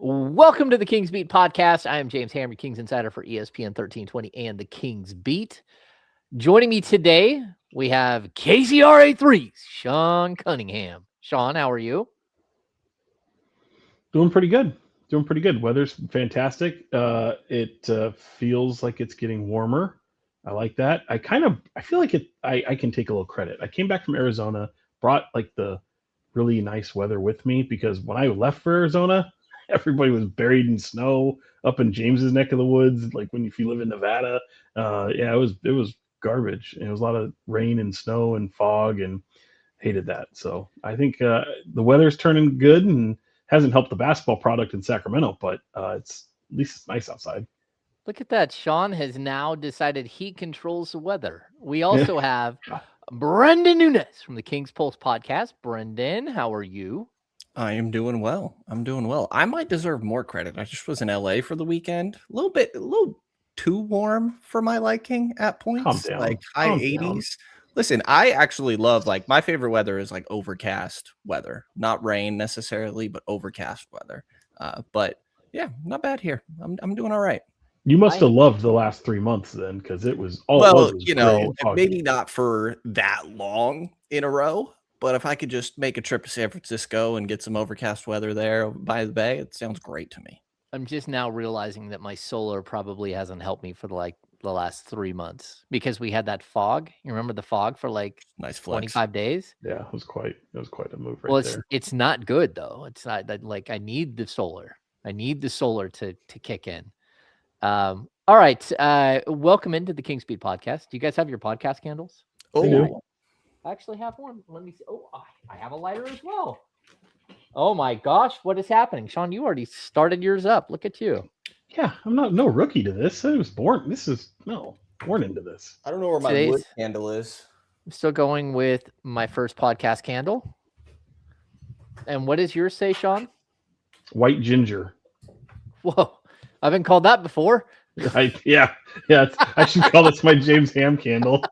Welcome to the Kings Beat podcast. I am James Hammer, Kings Insider for ESPN 1320 and the Kings Beat. Joining me today, we have KCRA 3's Sean Cunningham. Sean, how are you? Doing pretty good. Weather's fantastic. It feels like it's getting warmer. I like that. I feel like I can take a little credit. I came back from Arizona, brought like the really nice weather with me because when I left for Arizona, everybody was buried in snow up in James's neck of the woods. Like if you live in Nevada, yeah, it was garbage. And it was a lot of rain and snow and fog, and hated that. So I think the weather's turning good and hasn't helped the basketball product in Sacramento, but it's at least it's nice outside. Look at that. Sean has now decided he controls the weather. We Yeah. also have Brenden Nunes from the Kings Pulse podcast. Brenden, how are you? I am doing well. I might deserve more credit. I just was in LA for the weekend. A little too warm for my liking at points. Calm down. Like high 80s. Listen, I actually love, like, my favorite weather is like overcast weather, not rain necessarily, but overcast weather. But yeah, not bad here. I'm doing all right. You must have loved the last 3 months then, because it was all. Well, it was maybe not for that long in a row. But if I could just make a trip to San Francisco and get some overcast weather there by the bay, it sounds great to me. I'm just now realizing that my solar probably hasn't helped me for the last 3 months because we had that fog. You remember the fog for like nice flex. 25 days? Yeah, it was quite a move right there. It's not good though. It's not that, like, I need the solar. I need the solar to kick in. All right. Welcome into the Kings Beat podcast. Do you guys have your podcast candles? Oh, I actually have one. Let me see. Oh, I have a lighter as well. Oh my gosh, what is happening? Sean, you already started yours up. Look at you. Yeah, I'm no rookie to this. I was born into this. I don't know where my wood candle is. I'm still going with my first podcast candle. And what does yours say, Sean? White ginger. Whoa, I've been called that before. Yeah. I should call this my James Ham candle.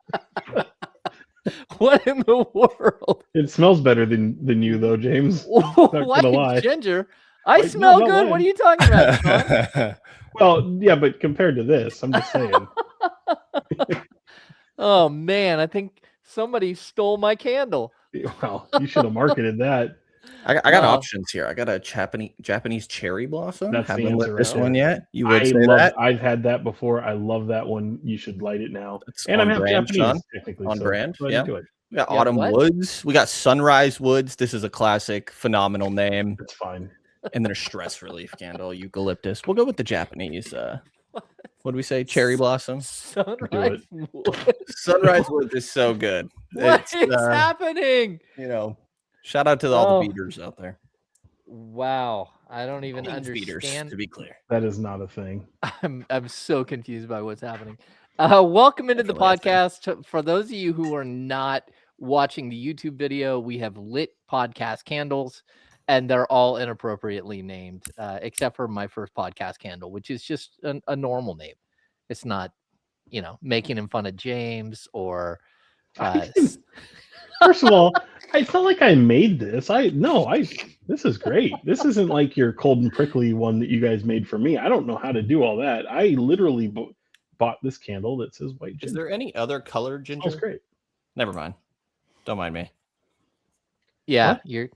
What in the world? It smells better than you though, James. White ginger. I smell good. Wine. What are you talking about, Sean? Well, yeah, but compared to this, I'm just saying. Oh man, I think somebody stole my candle. Well, you should have marketed that. I got options here. I got a Japanese cherry blossom. That's Haven't the answer lit this right one there. yet. You would say that? I've had that before. I love that one. You should light it now. It's and I'm brand, Japanese, Sean. technically. On so brand. go ahead Yeah. and do it. We got Autumn Woods. We got Sunrise Woods. This is a classic, phenomenal name. It's fine. And then a stress relief candle, eucalyptus. We'll go with the Japanese. What do we say? Cherry blossom. Sunrise Woods. Sunrise Woods is so good. What is happening? Shout out to all the beaters out there. Wow, I don't even Kings understand. Beaters, to be clear, that is not a thing. I'm so confused by what's happening. Welcome into the podcast. For those of you who are not watching the YouTube video, we have lit podcast candles, and they're all inappropriately named, except for my first podcast candle, which is just a normal name. It's not, making fun of James or. First of all, I felt like I made this. This is great. This isn't like your cold and prickly one that you guys made for me. I don't know how to do all that. I literally bought this candle that says white ginger. Is there any other color ginger? That's great. Never mind. Don't mind me. Yeah, what?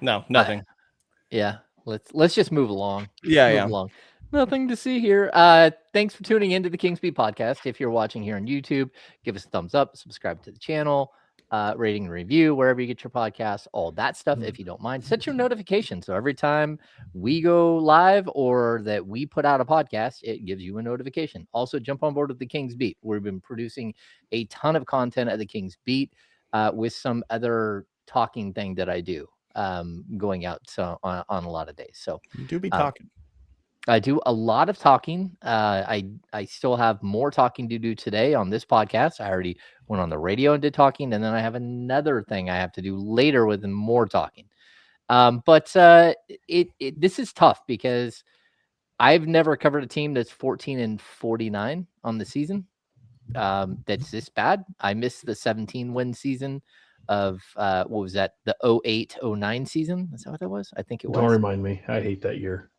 No, nothing. Yeah, let's just move along. Yeah. Along. Nothing to see here. Thanks for tuning into the Kings Beat podcast. If you're watching here on YouTube, give us a thumbs up, subscribe to the channel. Rating and review wherever you get your podcasts, all that stuff. If you don't mind, set your notifications so every time we go live or that we put out a podcast, it gives you a notification. Also, jump on board with the Kings Beat. We've been producing a ton of content at the Kings Beat with some other talking thing that I do going out on a lot of days. So you do be talking. I do a lot of talking. I still have more talking to do today on this podcast. I already went on the radio and did talking, and then I have another thing I have to do later with more talking. But this is tough because I've never covered a team that's 14-49 on the season. That's this bad. I missed the 17-win season of what was that? The 08-09 season. Is that what that was? I think it was. Don't remind me. I hate that year.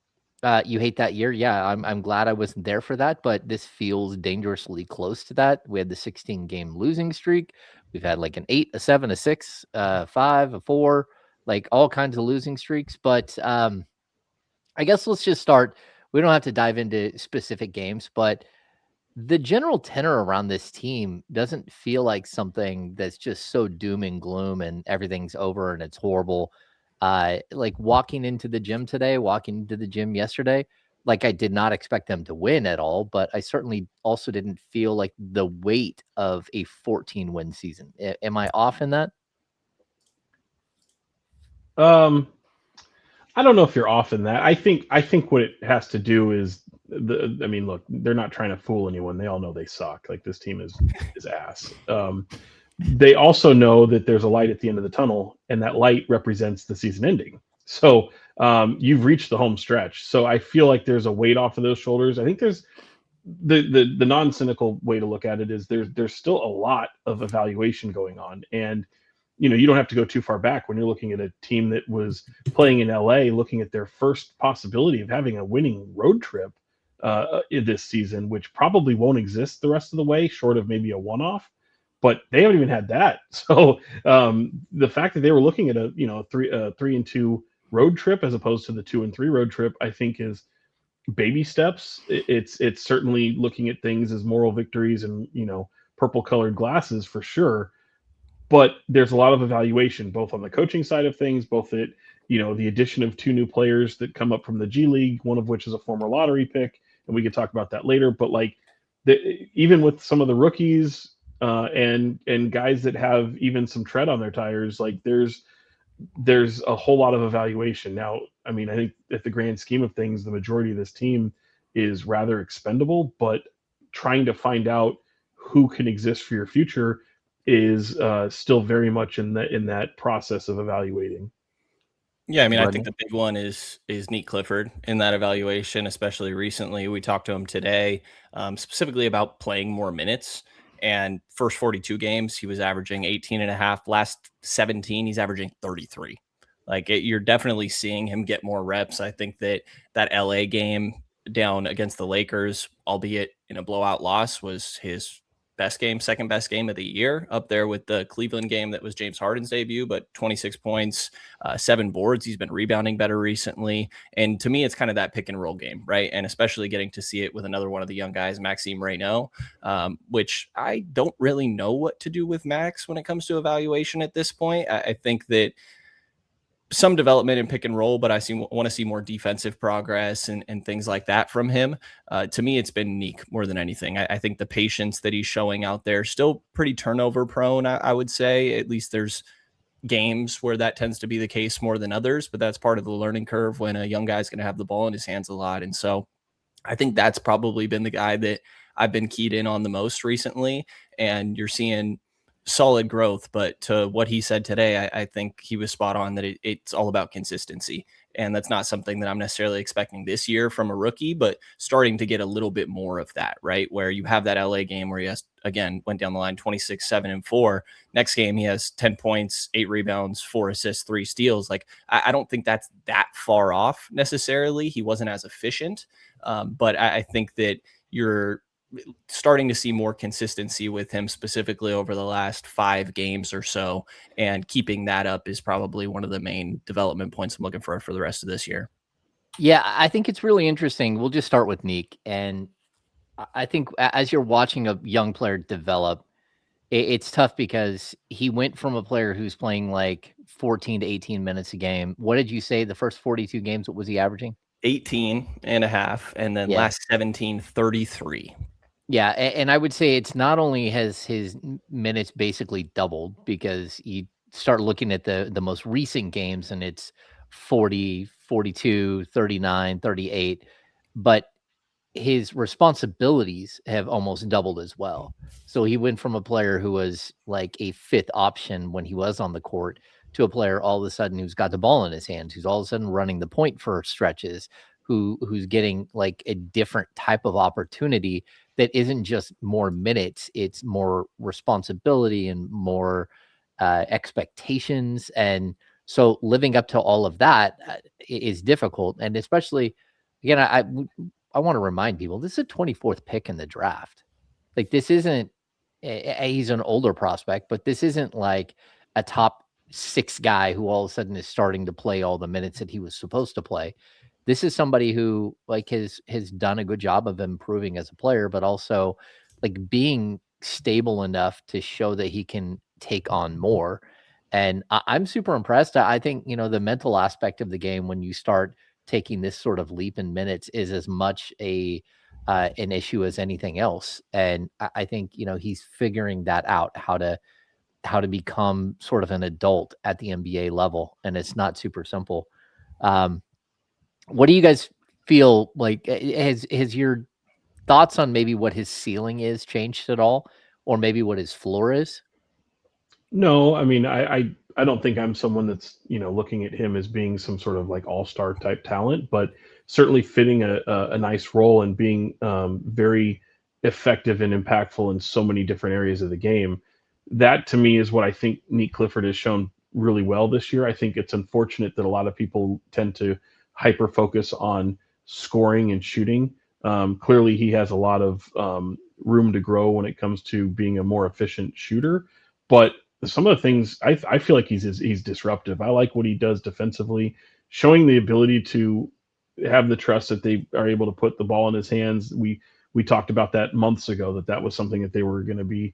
You hate that year? Yeah, I'm glad I wasn't there for that, but this feels dangerously close to that. We had the 16-game losing streak. We've had like an 8, a 7, a 6, 5, a 4, like all kinds of losing streaks. But I guess let's just start. We don't have to dive into specific games, but the general tenor around this team doesn't feel like something that's just so doom and gloom and everything's over and it's horrible. Like walking into the gym today, walking into the gym yesterday, like I did not expect them to win at all, but I certainly also didn't feel like the weight of a 14-win season. Am I off in that? I don't know if you're off in that. I think what it has to do is I mean, look, they're not trying to fool anyone. They all know they suck. Like this team is ass. They also know that there's a light at the end of the tunnel, and that light represents the season ending. So you've reached the home stretch. So I feel like there's a weight off of those shoulders. I think there's the non-cynical way to look at it is there's still a lot of evaluation going on, and you don't have to go too far back when you're looking at a team that was playing in LA, looking at their first possibility of having a winning road trip in this season, which probably won't exist the rest of the way, short of maybe a one-off. But they haven't even had that. So the fact that they were looking at a 3-2 road trip as opposed to the 2-3 road trip, I think is baby steps. It's certainly looking at things as moral victories and purple colored glasses for sure. But there's a lot of evaluation, both on the coaching side of things, both at the addition of 2 new players that come up from the G League, one of which is a former lottery pick, and we could talk about that later. But like, even with some of the rookies and guys that have even some tread on their tires, like there's a whole lot of evaluation. Now, I mean, I think at the grand scheme of things, the majority of this team is rather expendable, but trying to find out who can exist for your future is still very much in that process of evaluating. Yeah, I mean, I think the big one is Nique Clifford in that evaluation, especially recently. We talked to him today, specifically about playing more minutes. And first 42 games, he was averaging 18 and a half. Last 17, he's averaging 33. Like you're definitely seeing him get more reps. I think that LA game down against the Lakers, albeit in a blowout loss, was his best game, second best game of the year, up there with the Cleveland game that was James Harden's debut, but 26 points, 7 boards. He's been rebounding better recently. And to me, it's kind of that pick and roll game, right? And especially getting to see it with another one of the young guys, Maxim Renault, which I don't really know what to do with Max when it comes to evaluation at this point. I think that some development in pick and roll, but I want to see more defensive progress and things like that from him. To me, it's been Nique more than anything. I think the patience that he's showing out there, still pretty turnover prone, I would say. At least there's games where that tends to be the case more than others, but that's part of the learning curve when a young guy's going to have the ball in his hands a lot. And so I think that's probably been the guy that I've been keyed in on the most recently. And you're seeing solid growth, but to what he said today, I think he was spot on that it's all about consistency. And that's not something that I'm necessarily expecting this year from a rookie, but starting to get a little bit more of that, right? Where you have that LA game where he has, again, went down the line 26, 7, and 4. Next game, he has 10 points, 8 rebounds, 4 assists, 3 steals. Like, I don't think that's that far off necessarily. He wasn't as efficient, but I think that you're starting to see more consistency with him, specifically over the last 5 games or so, and keeping that up is probably one of the main development points I'm looking for the rest of this year. Yeah, I think it's really interesting. We'll just start with Nique, and I think as you're watching a young player develop, it's tough because he went from a player who's playing like 14 to 18 minutes a game. What did you say the first 42 games, what was he averaging? 18 and a half, and then last 17, 33. Yeah, and I would say it's not only has his minutes basically doubled, because you start looking at the most recent games and it's 40, 42, 39, 38, but his responsibilities have almost doubled as well. So he went from a player who was like a 5th option when he was on the court to a player all of a sudden who's got the ball in his hands, who's all of a sudden running the point for stretches, who's getting like a different type of opportunity that isn't just more minutes, it's more responsibility and more expectations. And so living up to all of that is difficult. And especially, again, I want to remind people, this is a 24th pick in the draft. Like, this isn't, he's an older prospect, but this isn't like a top 6 guy who all of a sudden is starting to play all the minutes that he was supposed to play. This is somebody who like has done a good job of improving as a player, but also like being stable enough to show that he can take on more. And I'm super impressed. I think, you know, the mental aspect of the game when you start taking this sort of leap in minutes is as much an issue as anything else. And I think, you know, he's figuring that out, how to become sort of an adult at the NBA level. And it's not super simple. What do you guys feel like? Has your thoughts on maybe what his ceiling is changed at all, or maybe what his floor is? No, I mean, I don't think I'm someone that's, you know, looking at him as being some sort of like all-star type talent, but certainly fitting a nice role and being very effective and impactful in so many different areas of the game. That to me is what I think Nique Clifford has shown really well this year. I think it's unfortunate that a lot of people tend to hyper focus on scoring and shooting. Clearly, he has a lot of room to grow when it comes to being a more efficient shooter, but some of the things I feel like he's disruptive. I like what he does defensively, showing the ability to have the trust that they are able to put the ball in his hands. We talked about that months ago, that was something that they were going to be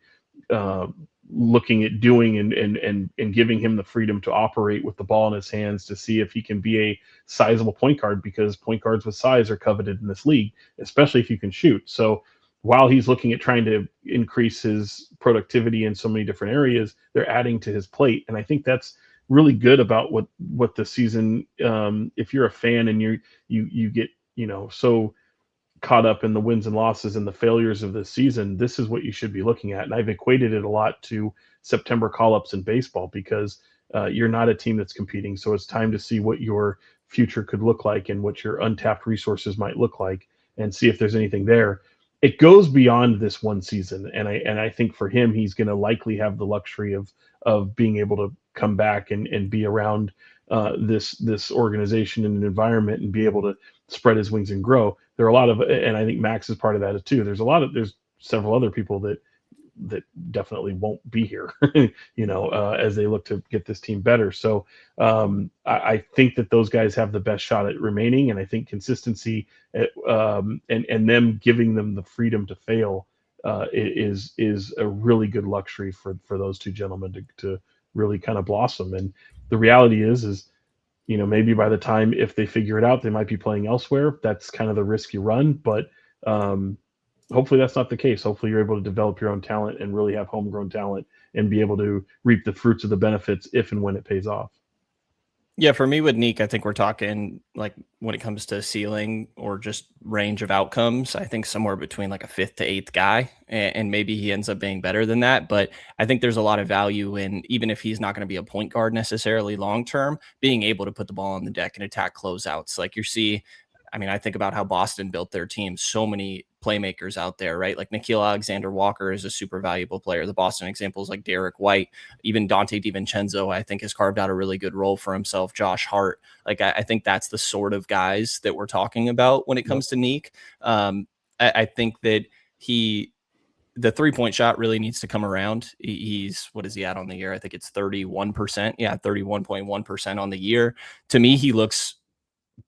uh, looking at doing, and giving him the freedom to operate with the ball in his hands to see if he can be a sizable point guard, because point guards with size are coveted in this league, especially if you can shoot. So while he's looking at trying to increase his productivity in so many different areas, they're adding to his plate. And I think that's really good about what the season, if you're a fan and you get, you know, so caught up in the wins and losses and the failures of this season, this is what you should be looking at. And I've equated it a lot to September call-ups in baseball, because you're not a team that's competing. So it's time to see what your future could look like and what your untapped resources might look like, and see if there's anything there. It goes beyond this one season, and I think for him, he's going to likely have the luxury of being able to come back and be around this organization and an environment, and be able to spread his wings and grow. There are a lot of, and I think Max is part of that too. There's several other people that definitely won't be here, you know, as they look to get this team better. So I think that those guys have the best shot at remaining, and I think consistency and them giving them the freedom to fail is a really good luxury for those two gentlemen to really kind of blossom. And the reality is, you know, maybe by the time, if they figure it out, they might be playing elsewhere. That's kind of the risk you run, but hopefully that's not the case. Hopefully you're able to develop your own talent and really have homegrown talent and be able to reap the fruits of the benefits if and when it pays off. Yeah, for me with Nique, I think we're talking like when it comes to ceiling or just range of outcomes, I think somewhere between like a 5th to 8th guy, and maybe he ends up being better than that. But I think there's a lot of value in, even if he's not going to be a point guard necessarily long term, being able to put the ball on the deck and attack closeouts. Like you see, I mean, I think about how Boston built their team. So many playmakers out there, right? Like Nickeil Alexander-Walker is a super valuable player. The Boston examples like Derek White, even Dante DiVincenzo, I think has carved out a really good role for himself. Josh Hart. Like I think that's the sort of guys that we're talking about when it comes to Nique. I think that the 3-point shot really needs to come around. He's, what is he at on the year? I think it's 31%. Yeah, 31.1% on the year. To me, he looks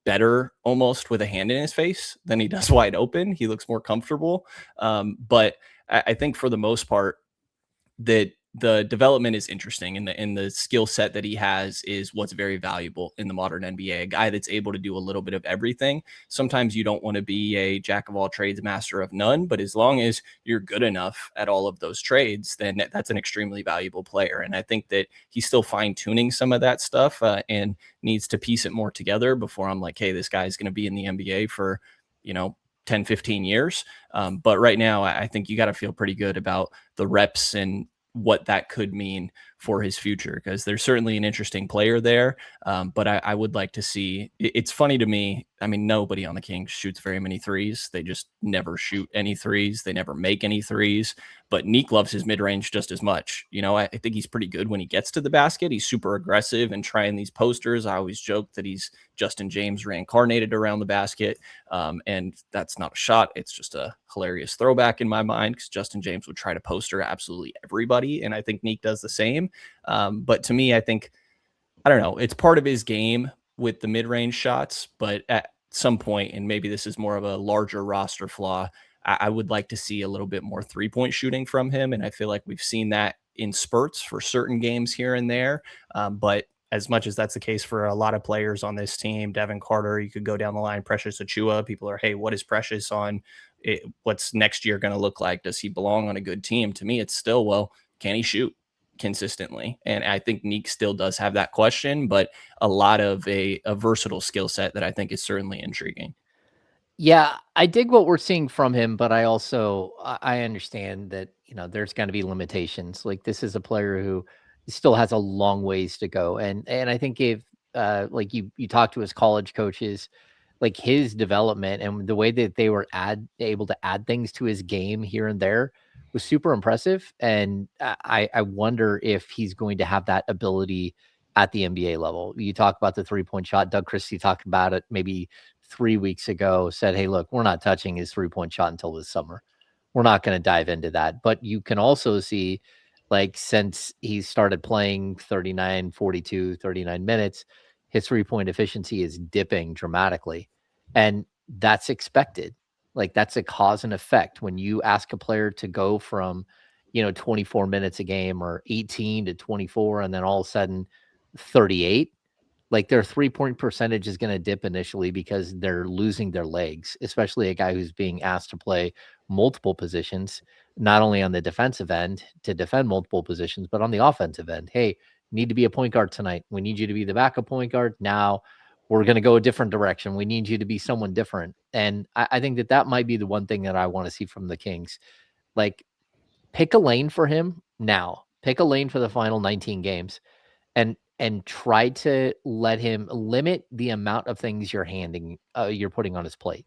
better almost with a hand in his face than he does wide open. He looks more comfortable. But I think for the most part that the development is interesting, and the skill set that he has is what's very valuable in the modern NBA. A guy that's able to do a little bit of everything. Sometimes you don't want to be a jack of all trades, master of none, but as long as you're good enough at all of those trades, then that's an extremely valuable player. And I think that he's still fine tuning some of that stuff and needs to piece it more together before I'm like, hey, this guy's going to be in the NBA for, 10, 15 years. But right now, I think you got to feel pretty good about the reps and what that could mean for his future, because there's certainly an interesting player there. But I would like to see. It's funny to me. I mean, nobody on the Kings shoots very many threes. They just never shoot any threes. They never make any threes. But Nique loves his mid-range just as much. You know, I think he's pretty good when he gets to the basket. He's super aggressive and trying these posters. I always joke that he's Justin James reincarnated around the basket. And that's not a shot. It's just a hilarious throwback in my mind, because Justin James would try to poster absolutely everybody. And I think Nique does the same. But to me, I think, I don't know, it's part of his game with the mid-range shots, but at some point, and maybe this is more of a larger roster flaw, I would like to see a little bit more three-point shooting from him. And I feel like we've seen that in spurts for certain games here and there. But as much as that's the case for a lot of players on this team, Devin Carter, you could go down the line, Precious Achiuwa, people are, hey, what is Precious on it? What's next year going to look like? Does he belong on a good team? To me, it's still, well, can he shoot consistently? And I think Nique still does have that question, but a lot of a versatile skill set that I think is certainly intriguing. Yeah, I dig what we're seeing from him, but I understand that, there's going to be limitations. Like, this is a player who still has a long ways to go. And I think if like you talk to his college coaches, like, his development and the way that they were able to add things to his game here and there was super impressive. And I wonder if he's going to have that ability at the NBA level. You talk about the 3-point shot. Doug Christie talked about it maybe 3 weeks ago, said, hey, look, we're not touching his 3-point shot until this summer. We're not going to dive into that. But you can also see, like, since he started playing 39, 42, 39 minutes, his 3-point efficiency is dipping dramatically. And that's expected. Like, that's a cause and effect. When you ask a player to go from, 24 minutes a game or 18 to 24, and then all of a sudden 38, like, their 3-point percentage is going to dip initially because they're losing their legs, especially a guy who's being asked to play multiple positions, not only on the defensive end to defend multiple positions, but on the offensive end. Hey, you need to be a point guard tonight. We need you to be the backup point guard. Now we're going to go a different direction. We need you to be someone different. And I think that might be the one thing that I want to see from the Kings. Like, pick a lane for him now. Pick a lane for the final 19 games. And try to let him limit the amount of things you're putting on his plate,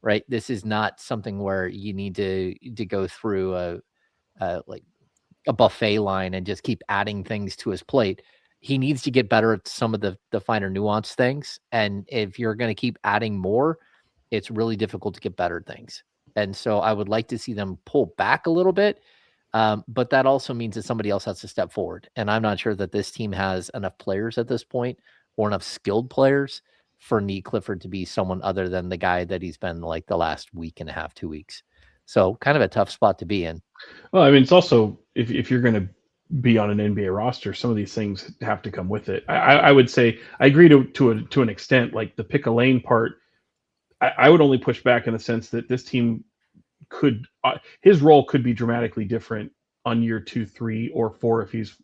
right? This is not something where you need to go through like a buffet line and just keep adding things to his plate. He needs to get better at some of the finer nuanced things. And if you're going to keep adding more, it's really difficult to get better things. And so I would like to see them pull back a little bit. But that also means that somebody else has to step forward. And I'm not sure that this team has enough players at this point, or enough skilled players, for Nique Clifford to be someone other than the guy that he's been like the last week and a half, 2 weeks. So kind of a tough spot to be in. Well, I mean, it's also, if you're going to be on an NBA roster, some of these things have to come with it. I would say I agree to an extent. Like, the pick a lane part, I would only push back in the sense that this team could his role could be dramatically different on year 2, 3, or 4 if he's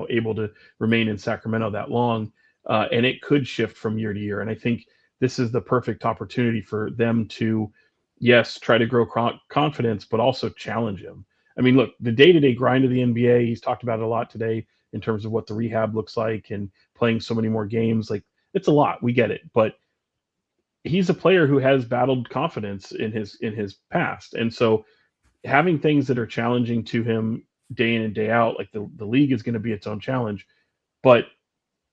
able to remain in Sacramento that long, and it could shift from year to year. And I think this is the perfect opportunity for them to, yes, try to grow confidence, but also challenge him. I mean, look, the day-to-day grind of the NBA, he's talked about it a lot today in terms of what the rehab looks like and playing so many more games. Like, it's a lot, we get it, but he's a player who has battled confidence in his past. And so having things that are challenging to him day in and day out, like the league is going to be its own challenge, but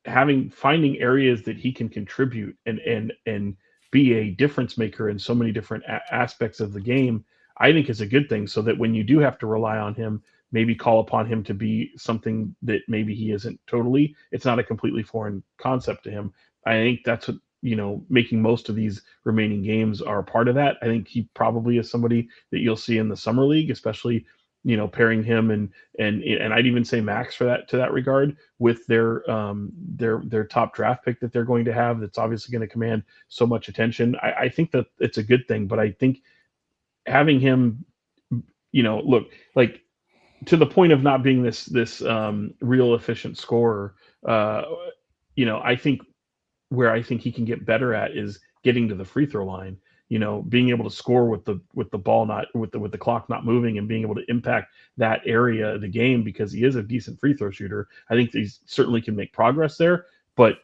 finding areas that he can contribute and be a difference maker in so many different aspects of the game, I think is a good thing. So that when you do have to rely on him, maybe call upon him to be something that maybe he isn't totally, it's not a completely foreign concept to him. I think that's what, making most of these remaining games are a part of that. I think he probably is somebody that you'll see in the summer league, especially, pairing him and I'd even say Max to that regard with their top draft pick that they're going to have. That's obviously going to command so much attention. I think that it's a good thing, but I think having him, look, like, to the point of not being this real efficient scorer, I think where I think he can get better at is getting to the free throw line. being able to score with the ball not with the clock not moving and being able to impact that area of the game because he is a decent free throw shooter. I think he certainly can make progress there, but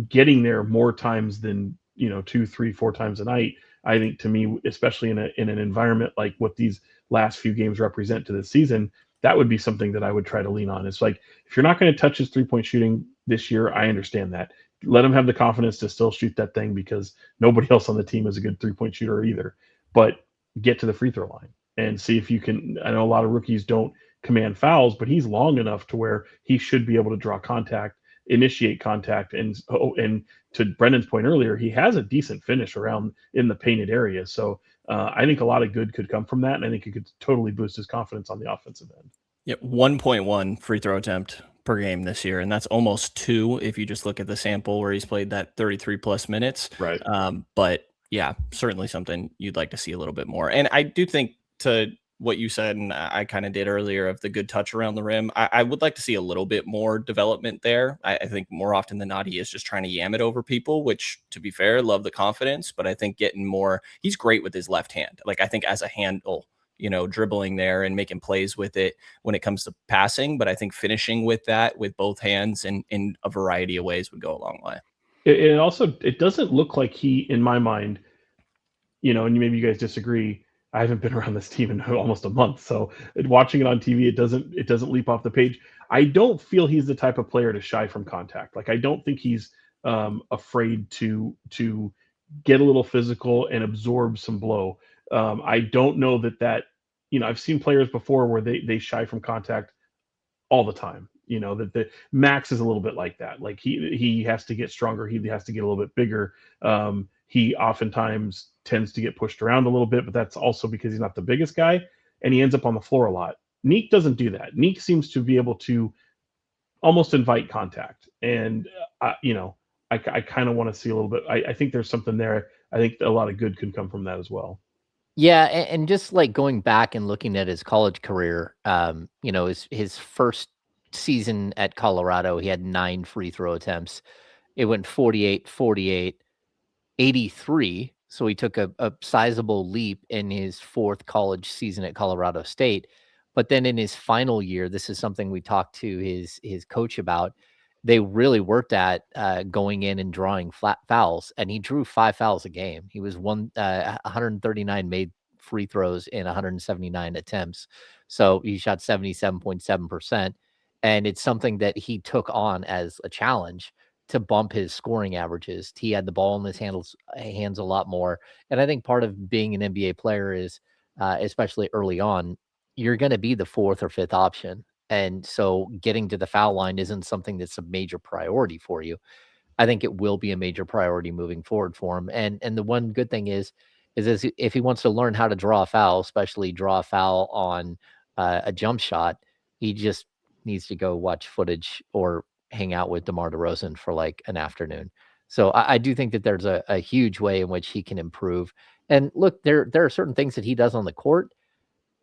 getting there more times than 2, 3, 4 times a night, I think to me, especially in an environment like what these last few games represent to this season, that would be something that I would try to lean on. It's like, if you're not going to touch his 3-point shooting this year, I understand that. Let him have the confidence to still shoot that thing because nobody else on the team is a good 3-point shooter either. But get to the free throw line and see if you can. I know a lot of rookies don't command fouls, but he's long enough to where he should be able to draw contact, initiate contact, and to Brendan's point earlier, he has a decent finish around in the painted area. So I think a lot of good could come from that, and I think it could totally boost his confidence on the offensive end. Yep, 1.1 free throw attempt per game this year, and that's almost 2 if you just look at the sample where he's played that 33 plus minutes. Right. But yeah, certainly something you'd like to see a little bit more. And I do think, to what you said, and I kind of did earlier, of the good touch around the rim, I would like to see a little bit more development there. I think more often than not, he is just trying to yam it over people, which, to be fair, love the confidence, but I think getting more, he's great with his left hand. Like, I think as a handle, dribbling there and making plays with it when it comes to passing, but I think finishing with that with both hands and in a variety of ways would go a long way. It doesn't look like he, in my mind, and maybe you guys disagree, I haven't been around this team in almost a month, so watching it on TV, it doesn't leap off the page. I don't feel he's the type of player to shy from contact. Like, I don't think he's afraid to get a little physical and absorb some blow. I don't know that I've seen players before where they shy from contact all the time. That the Max is a little bit like that. Like, he has to get stronger. He has to get a little bit bigger. He oftentimes tends to get pushed around a little bit, but that's also because he's not the biggest guy, and he ends up on the floor a lot. Nique doesn't do that. Nique seems to be able to almost invite contact, and I kind of want to see a little bit. I think there's something there. I think a lot of good can come from that as well. Yeah, and just like going back and looking at his college career, his first season at Colorado, he had 9 free throw attempts. It went 48, 48, 83. So he took a sizable leap in his 4th college season at Colorado State. But then in his final year, this is something we talked to his coach about. They really worked at going in and drawing flat fouls, and he drew 5 fouls a game. He was 139 made free throws in 179 attempts. So he shot 77.7%. And it's something that he took on as a challenge to bump his scoring averages. He had the ball in his hands a lot more. And I think part of being an NBA player is, especially early on, you're going to be the 4th or 5th option. And so getting to the foul line isn't something that's a major priority for you. I think it will be a major priority moving forward for him. And the one good thing is if he wants to learn how to draw a foul, especially draw a foul on a jump shot, he just needs to go watch footage or hang out with DeMar DeRozan for like an afternoon. So I do think that there's a huge way in which he can improve. And look, there are certain things that he does on the court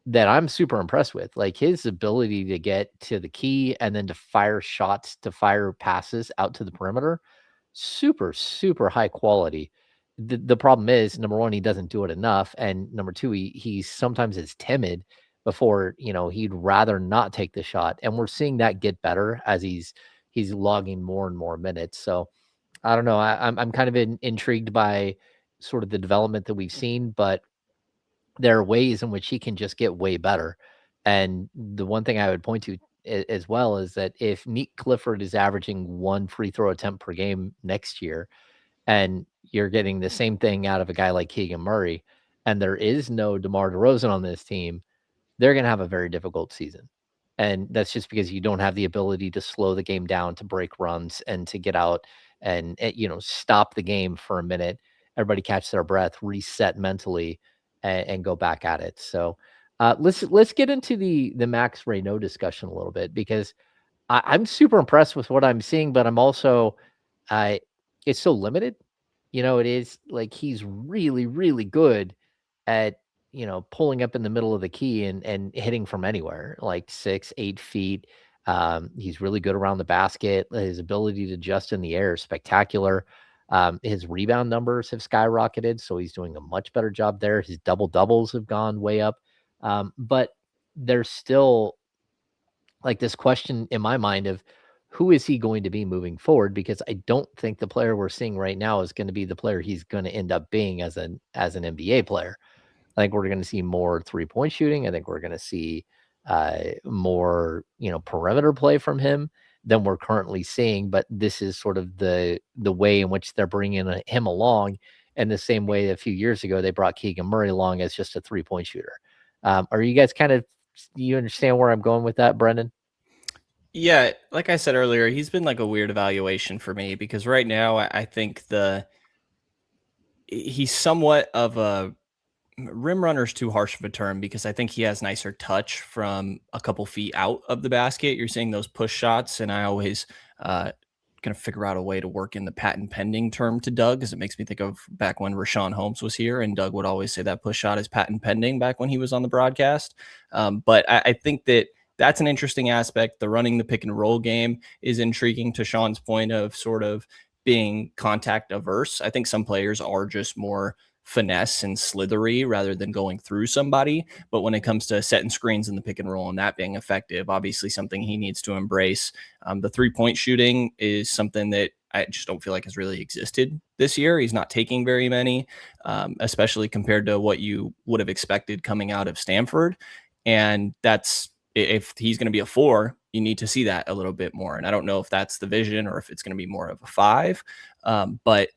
that I'm super impressed with, like his ability to get to the key and then to fire shots, to fire passes out to the perimeter. Super, super high quality. The problem is, number one, he doesn't do it enough. And number two, he sometimes is timid before, he'd rather not take the shot. And we're seeing that get better as he's logging more and more minutes. So I don't know. I'm kind of intrigued by sort of the development that we've seen, but there are ways in which he can just get way better. And the one thing I would point to as well is that if Nique Clifford is averaging 1 free throw attempt per game next year, and you're getting the same thing out of a guy like Keegan Murray, and there is no DeMar DeRozan on this team, they're going to have a very difficult season. And that's just because you don't have the ability to slow the game down, to break runs, and to get out and stop the game for a minute. Everybody catch their breath, reset mentally, and go back at it. So let's get into the Max Renault discussion a little bit, because I'm super impressed with what I'm seeing, but I'm also it's so limited. It is like he's really, really good at pulling up in the middle of the key and hitting from anywhere, like 6, 8 feet. He's really good around the basket. His ability to adjust in the air is spectacular. His rebound numbers have skyrocketed, so he's doing a much better job there. His double-doubles have gone way up. But there's still like this question in my mind of who is he going to be moving forward? Because I don't think the player we're seeing right now is going to be the player he's going to end up being as an NBA player. I think we're going to see more 3-point shooting. I think we're going to see more, perimeter play from him than we're currently seeing. But this is sort of the way in which they're bringing him along, in the same way a few years ago they brought Keegan Murray along as just a 3-point shooter. Are you guys do you understand where I'm going with that, Brenden? Yeah, like I said earlier, he's been like a weird evaluation for me because right now I think he's somewhat of a rim runner's too harsh of a term because I think he has nicer touch from a couple feet out of the basket. You're seeing those push shots, and I always going to figure out a way to work in the patent pending term to Doug, because it makes me think of back when Rashawn Holmes was here, and Doug would always say that push shot is patent pending back when he was on the broadcast. But I think that's an interesting aspect. The running the pick and roll game is intriguing, to Sean's point of sort of being contact averse. I think some players are just more finesse and slithery rather than going through somebody. But when it comes to setting screens in the pick and roll and that being effective, obviously something he needs to embrace. The 3-point shooting is something that I just don't feel like has really existed this year. He's not taking very many, especially compared to what you would have expected coming out of Stanford. And if he's going to be a 4, you need to see that a little bit more. And I don't know if that's the vision or if it's going to be more of a 5. But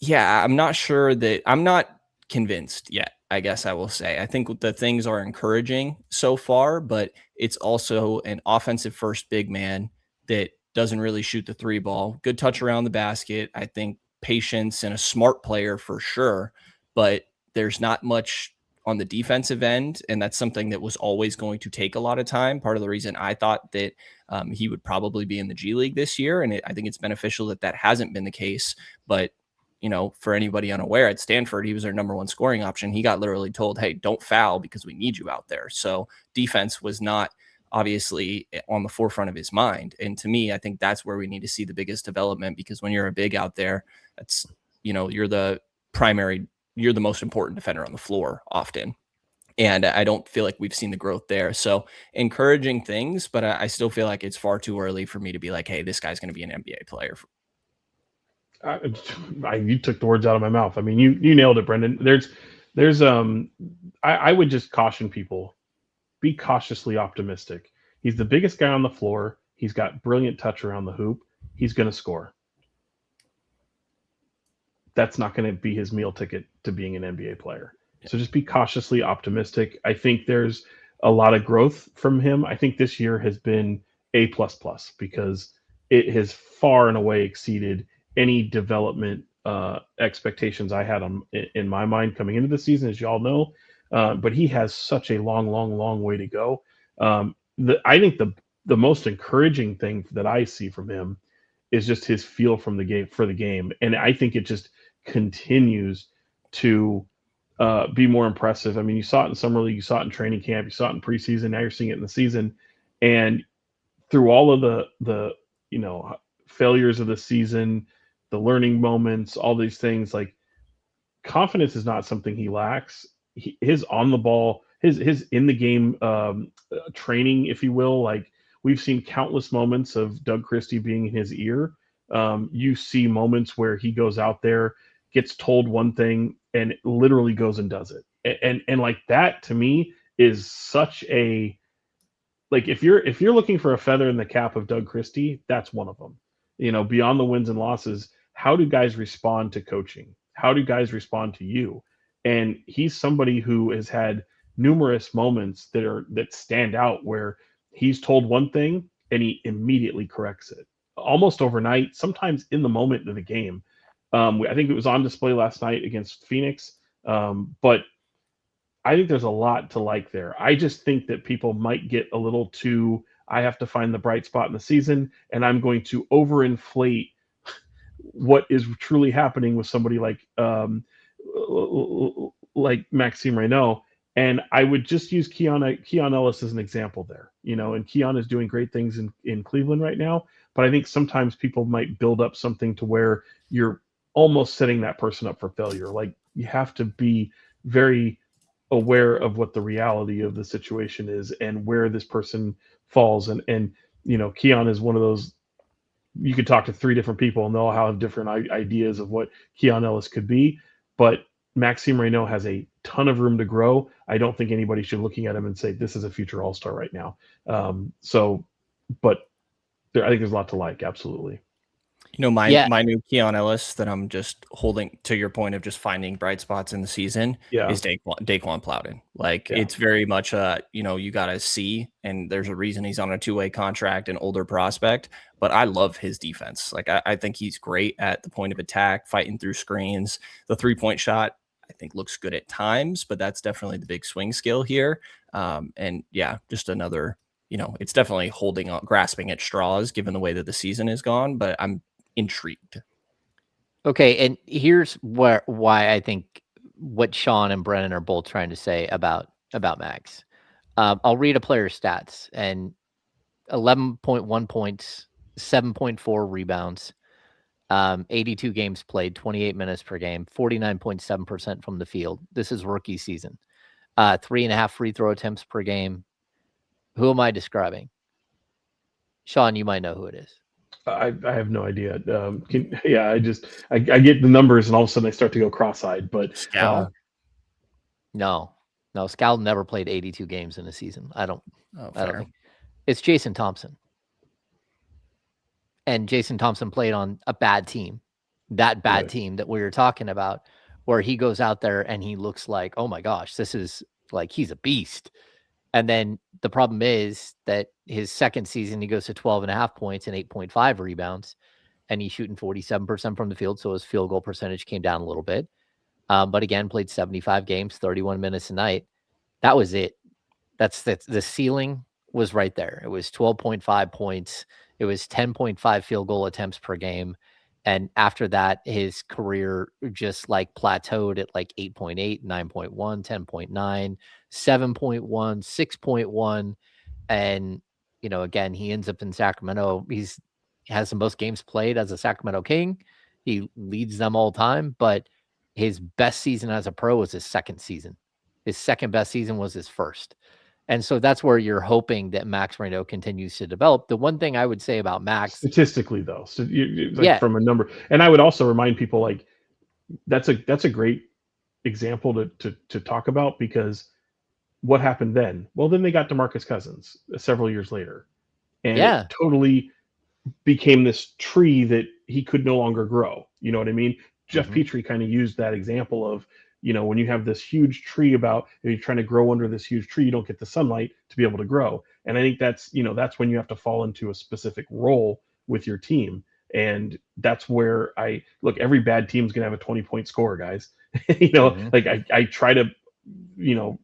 yeah, I'm not convinced yet, I guess I will say. I think the things are encouraging so far, but it's also an offensive first big man that doesn't really shoot the 3 ball. Good touch around the basket. I think patience and a smart player for sure, but there's not much on the defensive end. And that's something that was always going to take a lot of time. Part of the reason I thought that he would probably be in the G League this year. And I think it's beneficial that hasn't been the case, but for anybody unaware, at Stanford, he was their number 1 scoring option. He got literally told, hey, don't foul because we need you out there. So defense was not obviously on the forefront of his mind. And to me, I think that's where we need to see the biggest development, because when you're a big out there, that's, you're the most important defender on the floor often. And I don't feel like we've seen the growth there. So encouraging things, but I still feel like it's far too early for me to be like, hey, this guy's going to be an NBA player. You took the words out of my mouth. I mean, you nailed it, Brenden. I would just caution people, be cautiously optimistic. He's the biggest guy on the floor. He's got brilliant touch around the hoop. He's going to score. That's not going to be his meal ticket to being an NBA player. So just be cautiously optimistic. I think there's a lot of growth from him. I think this year has been A++ because it has far and away exceeded any development expectations I had in my mind coming into the season, as y'all know. But he has such a long way to go. I think the most encouraging thing that I see from him is just his feel for the game. And I think it just continues to be more impressive. I mean, you saw it in summer league, you saw it in training camp, you saw it in preseason, now you're seeing it in the season. And through all of the failures of the season, the learning moments, all these things, like, confidence is not something he lacks. His on the ball, his in the game training, if you will, like, we've seen countless moments of Doug Christie being in his ear. You see moments where he goes out there, gets told one thing, and literally goes and does it. And like, that to me is such a, like, if you're looking for a feather in the cap of Doug Christie, that's one of them. Beyond the wins and losses, how do guys respond to coaching? How do guys respond to you? And he's somebody who has had numerous moments that stand out where he's told one thing and he immediately corrects it, almost overnight, sometimes in the moment of the game. I think it was on display last night against Phoenix, but I think there's a lot to like there. I just think that people might get a little too, I have to find the bright spot in the season, and I'm going to overinflate what is truly happening with somebody like Maxim Renault. And I would just use Keon Ellis as an example there, and Keon is doing great things in Cleveland right now. But I think sometimes people might build up something to where you're almost setting that person up for failure. Like, you have to be very aware of what the reality of the situation is and where this person falls. And Keon is one of those. You could talk to 3 different people and they'll have different ideas of what Keon Ellis could be, but Maxim Renault has a ton of room to grow. I don't think anybody should looking at him and say this is a future All-Star right now. But I think there's a lot to like. Absolutely. My new Keon Ellis that I'm just holding, to your point of just finding bright spots in the season, is Daquan Plowden. It's very much you got to see, and there's a reason he's on a 2-way contract, an older prospect, but I love his defense. I think he's great at the point of attack, fighting through screens. The 3-point shot, I think, looks good at times, but that's definitely the big swing skill here. Just another, it's definitely grasping at straws given the way that the season is gone, but I'm intrigued. Okay, and here's why I think what Sean and Brennan are both trying to say about Max. I'll read a player's stats, and 11.1 points, 7.4 rebounds, 82 games played, 28 minutes per game, 49.7% from the field. This is rookie season. 3.5 free throw attempts per game. Who am I describing? Sean, you might know who it is. I have no idea. I get the numbers and all of a sudden I start to go cross-eyed. But no, Scal never played 82 games in a season. I don't think it's Jason Thompson. And Jason Thompson played on a bad team, that bad team that we were talking about, where he goes out there and he looks like, oh my gosh, this is like, he's a beast. And then the problem is that his second season, he goes to 12.5 points and 8.5 rebounds, and he's shooting 47% from the field. So his field goal percentage came down a little bit. But again, played 75 games, 31 minutes a night. That was it. The ceiling was right there. It was 12.5 points. It was 10.5 field goal attempts per game. And after that, his career just plateaued at 8.8, 9.1, 10.9, 7.1, 6.1. And, again, he ends up in Sacramento. He has the most games played as a Sacramento King. He leads them all time, but his best season as a pro was his second season. His second best season was his first. And so that's where you're hoping that Max Renault continues to develop. The one thing I would say about Max, statistically though, from a number, and I would also remind people that's a great example to talk about, because what happened then? Well, then they got DeMarcus Cousins several years later, and it totally became this tree that he could no longer grow. You know what I mean? Jeff Petrie kind of used that example of, when you have this huge tree you're trying to grow under this huge tree, you don't get the sunlight to be able to grow. And I think that's when you have to fall into a specific role with your team. And that's where every bad team's going to have a 20-point scorer, guys. I try to,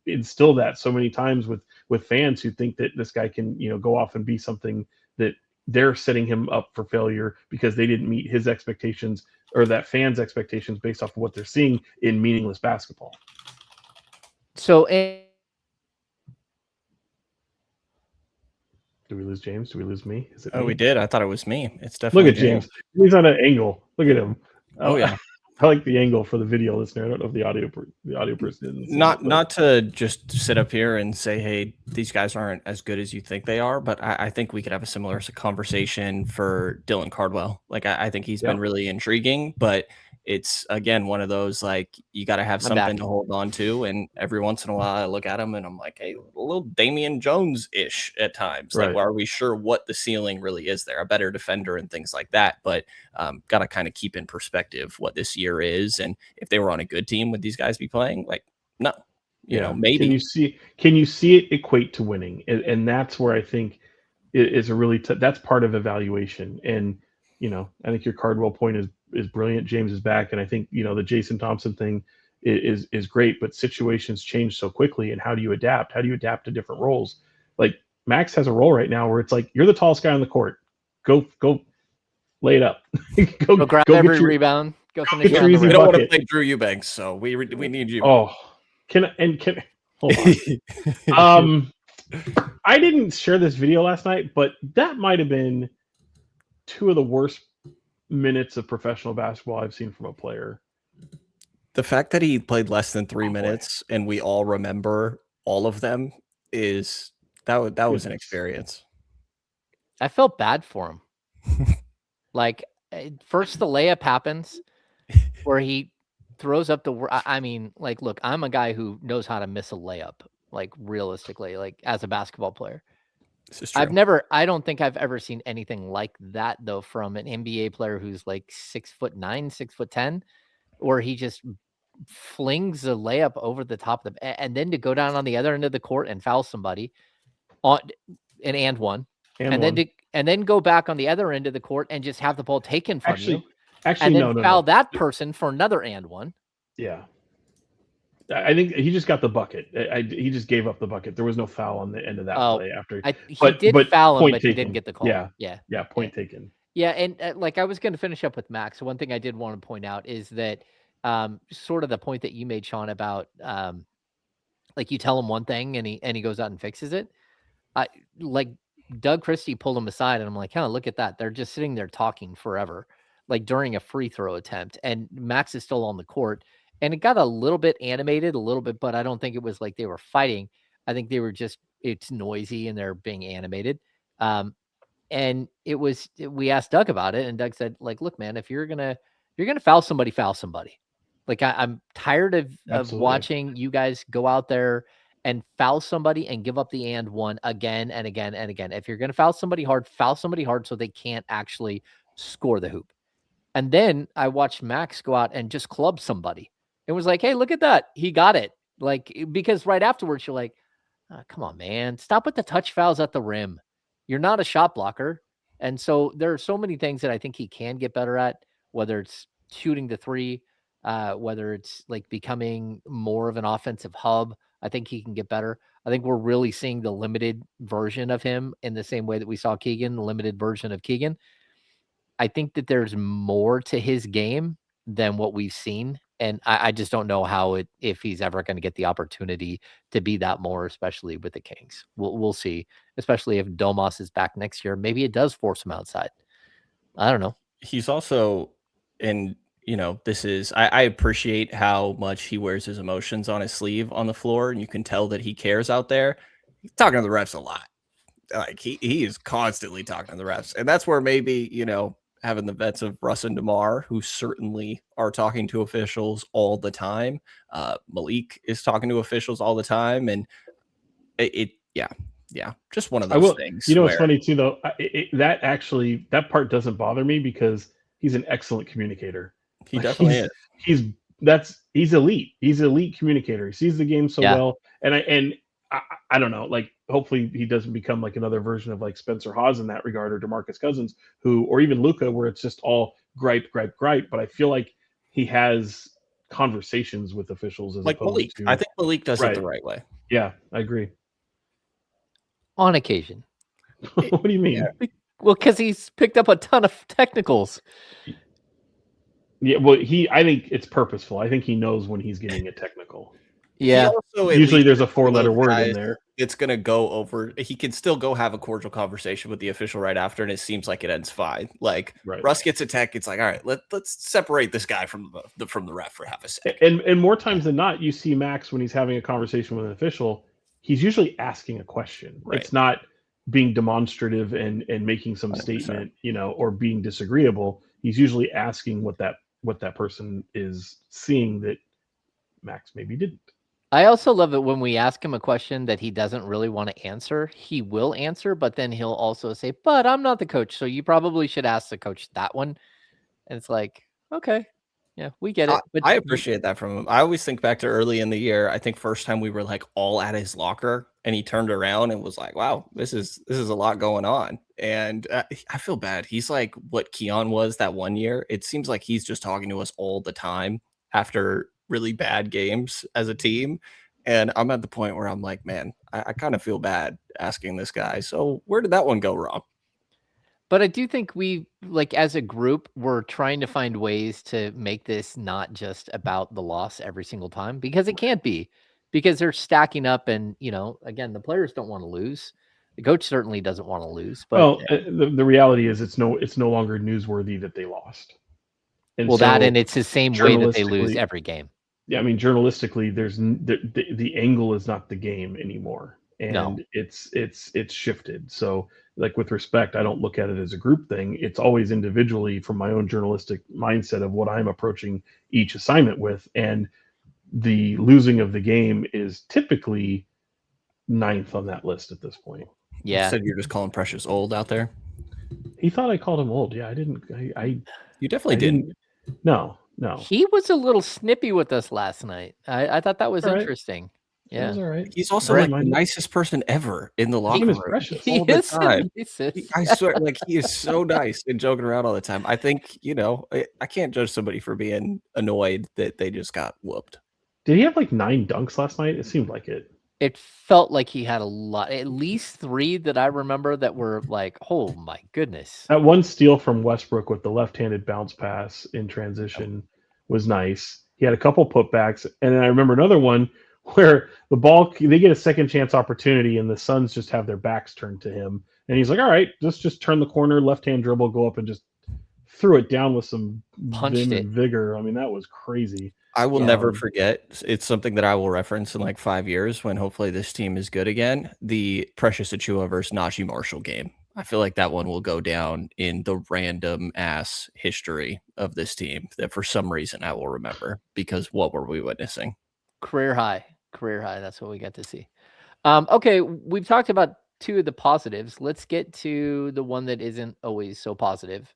instill that so many times with fans who think that this guy can, go off and be something that they're setting him up for failure because they didn't meet his expectations or that fans' expectations based off of what they're seeing in meaningless basketball. So, did we lose James? Did we lose me? Is it me? We did. I thought it was me. It's definitely Look at James. He's on an angle. Look at him. Oh yeah. I like the angle for the video listener. I don't know if the audio person didn't. Not to just sit up here and say, hey, these guys aren't as good as you think they are, but I think we could have a similar conversation for Dylan Cardwell. I think he's been really intriguing, but it's, again, one of those, you got to have something to hold on to. And every once in a while I look at him and I'm like, hey, a little Damian Jones-ish at times. Right. Are we sure what the ceiling really is there? A better defender and things like that. But got to kind of keep in perspective what this year is. And if they were on a good team, would these guys be playing? No. Maybe. Can you see it equate to winning? And that's where I think it is a really that's part of evaluation. And I think your Cardwell point is brilliant. James is back, and I think the Jason Thompson thing is great. But situations change so quickly, and how do you adapt? How do you adapt to different roles? Max has a role right now where it's you're the tallest guy on the court. Go lay it up. go grab every rebound. Go finish. We don't want to play Drew Eubanks, so we need you. Oh, can hold on. I didn't share this video last night, but that might have been two of the worst minutes of professional basketball I've seen from a player. The fact that he played less than 3 boy. minutes and we all remember all of them is that was an Goodness. experience. I felt bad for him. Like, first the layup happens where he throws up I mean, like, look, I'm a guy who knows how to miss a layup, like, realistically, like, as a basketball player. This is true. I don't think I've ever seen anything like that, though, from an NBA player who's like 6'9", 6'10", where he just flings a layup over the top of and then to go down on the other end of the court and foul somebody on and one. And then go back on the other end of the court and just have the ball taken from you. Actually, and then foul that person for another and one. Yeah. I think he just got the bucket. He just gave up the bucket. There was no foul on the end of that play after. He did foul him, but he didn't get the call. Yeah, point taken. Yeah, and like I was going to finish up with Max. So one thing I did want to point out is that sort of the point that you made, Sean, about like you tell him one thing and he goes out and fixes it. Like Doug Christie pulled him aside and I'm like, look at that. They're just sitting there talking forever, like during a free throw attempt. And Max is still on the court and it got a little bit animated, but I don't think it was like they were fighting. I think they were it's noisy and they're being animated. And we asked Doug about it and Doug said, like, look, man, if you're going to foul somebody, foul somebody. Like I'm tired of watching you guys go out there and foul somebody and give up the and one again and again and again. If you're going to foul somebody hard so they can't actually score the hoop. And then I watched Max go out and just club somebody. It was like, hey, look at that. He got it. Like, because right afterwards, you're like, come on, man, stop with the touch fouls at the rim. You're not a shot blocker. And so there are so many things that I think he can get better at, whether it's shooting the three, whether it's like becoming more of an offensive hub. I think he can get better. I think we're really seeing the limited version of him in the same way that we saw Keegan, the limited version of Keegan. I think that there's more to his game than what we've seen. And I just don't know if he's ever going to get the opportunity to be that more, especially with the Kings. We'll see, especially if Domas is back next year. Maybe it does force him outside. I don't know. He's also, and I appreciate how much he wears his emotions on his sleeve on the floor, and you can tell that he cares out there. He's talking to the refs a lot. Like he is constantly talking to the refs, and that's where maybe having the vets of Russ and DeMar, who certainly are talking to officials all the time. Malik is talking to officials all the time, and just one of those things. It's funny too, though. That part doesn't bother me because he's an excellent communicator. He definitely is. He's elite. He's an elite communicator. He sees the game so well, and I don't know, like hopefully he doesn't become like another version of like Spencer Hawes in that regard, or DeMarcus Cousins, or even Luka, where it's just all gripe. But I feel like he has conversations with officials as like Malik. I think Malik does it the right way. Yeah, I agree. On occasion. What do you mean? Yeah. Well, because he's picked up a ton of technicals. Yeah, well, I think it's purposeful. I think he knows when he's getting a technical. Yeah. Usually there's a 4-letter word in there. It's going to go over. He can still go have a cordial conversation with the official right after, and it seems like it ends fine. Like Russ gets a tech. It's like, all right, let's separate this guy from the ref for half a second. And more times than not, you see Max when he's having a conversation with an official, he's usually asking a question. Right. It's not being demonstrative and making some 100%. Statement, or being disagreeable. He's usually asking what that person is seeing that Max maybe didn't. I also love it when we ask him a question that he doesn't really want to answer. He will answer, but then he'll also say, but I'm not the coach, so you probably should ask the coach that one. And it's like, okay, yeah, we get it. But I appreciate that from him. I always think back to early in the year. I think first time we were like all at his locker and he turned around and was like, wow, this is a lot going on. And I feel bad. He's like what Keon was that one year. It seems like he's just talking to us all the time after really bad games as a team. And I'm at the point where I'm like, man, I kind of feel bad asking this guy. So where did that one go wrong? But I do think we, like, as a group, we're trying to find ways to make this not just about the loss every single time, because it can't be, because they're stacking up and, again, the players don't want to lose. The coach certainly doesn't want to lose, but Well, the reality is it's no longer newsworthy that they lost. And well, so that and it's the same way that they lose journalistically- every game. Yeah, I mean, journalistically, there's the angle is not the game anymore, and No. it's shifted. So, like with respect, I don't look at it as a group thing. It's always individually from my own journalistic mindset of what I'm approaching each assignment with, and the losing of the game is typically 9th on that list at this point. You Yeah. said you're just calling Precious old out there. He thought I called him old. Yeah, I didn't. You definitely didn't. No. He was a little snippy with us last night. I thought that was All right. interesting. It Yeah. was all right. He's also Brett, like the mind- nicest person ever in the His locker name is room. Precious. He all the is the time. nicest. I swear, like he is so nice and joking around all the time. I think, I can't judge somebody for being annoyed that they just got whooped. Did he have like 9 dunks last night? It seemed like it. It felt like he had a lot, at least 3 that I remember that were like, oh my goodness. That one steal from Westbrook with the left-handed bounce pass in transition was nice. He had a couple putbacks, and then I remember another one where the ball, they get a second chance opportunity, and the Suns just have their backs turned to him, and he's like, "All right, let's just turn the corner, left-hand dribble, go up and just threw it down with some Punched vim it. and vigor." I mean, that was crazy. I will never forget. It's something that I will reference in like 5 years when hopefully this team is good again. The Precious Achiuwa versus Najee Marshall game. I feel like that one will go down in the random ass history of this team that for some reason I will remember, because what were we witnessing? Career high. That's what we got to see. Okay, we've talked about 2 of the positives. Let's get to the one that isn't always so positive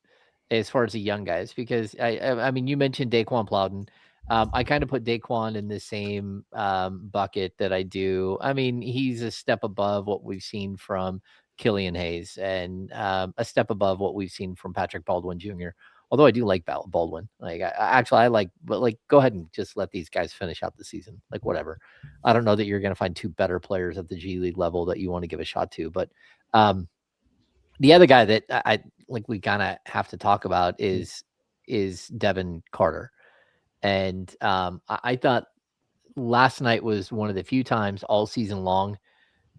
as far as the young guys, because I mean, you mentioned Daquan Plowden. I kind of put Daquan in the same bucket that I do. I mean, he's a step above what we've seen from Killian Hayes and a step above what we've seen from Patrick Baldwin Jr. Although I do like Baldwin. Like, I like, but like, go ahead and just let these guys finish out the season. Like, whatever. I don't know that you're going to find 2 better players at the G League level that you want to give a shot to, but the other guy that I like, we kind of have to talk about is Devin Carter. And I thought last night was one of the few times all season long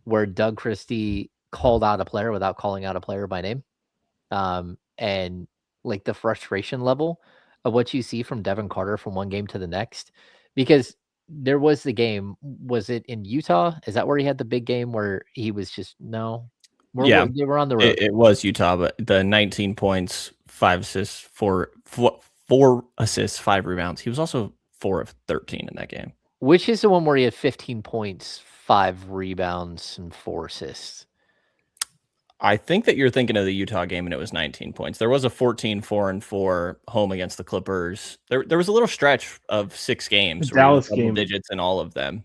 where Doug Christie called out a player without calling out a player by name. And like the frustration level of what you see from Devin Carter from one game to the next, because there was the game, was it in Utah? Is that where he had the big game where he was just, no? They were on the road. It was Utah, but the 19 points, 5 assists, 4 assists, 5 rebounds. He was also 4 of 13 in that game. Which is the one where he had 15 points, 5 rebounds, and 4 assists? I think that you're thinking of the Utah game, and it was 19 points. There was a 14-4-4 home against the Clippers. There was a little stretch of 6 games. The Dallas double game, digits in all of them.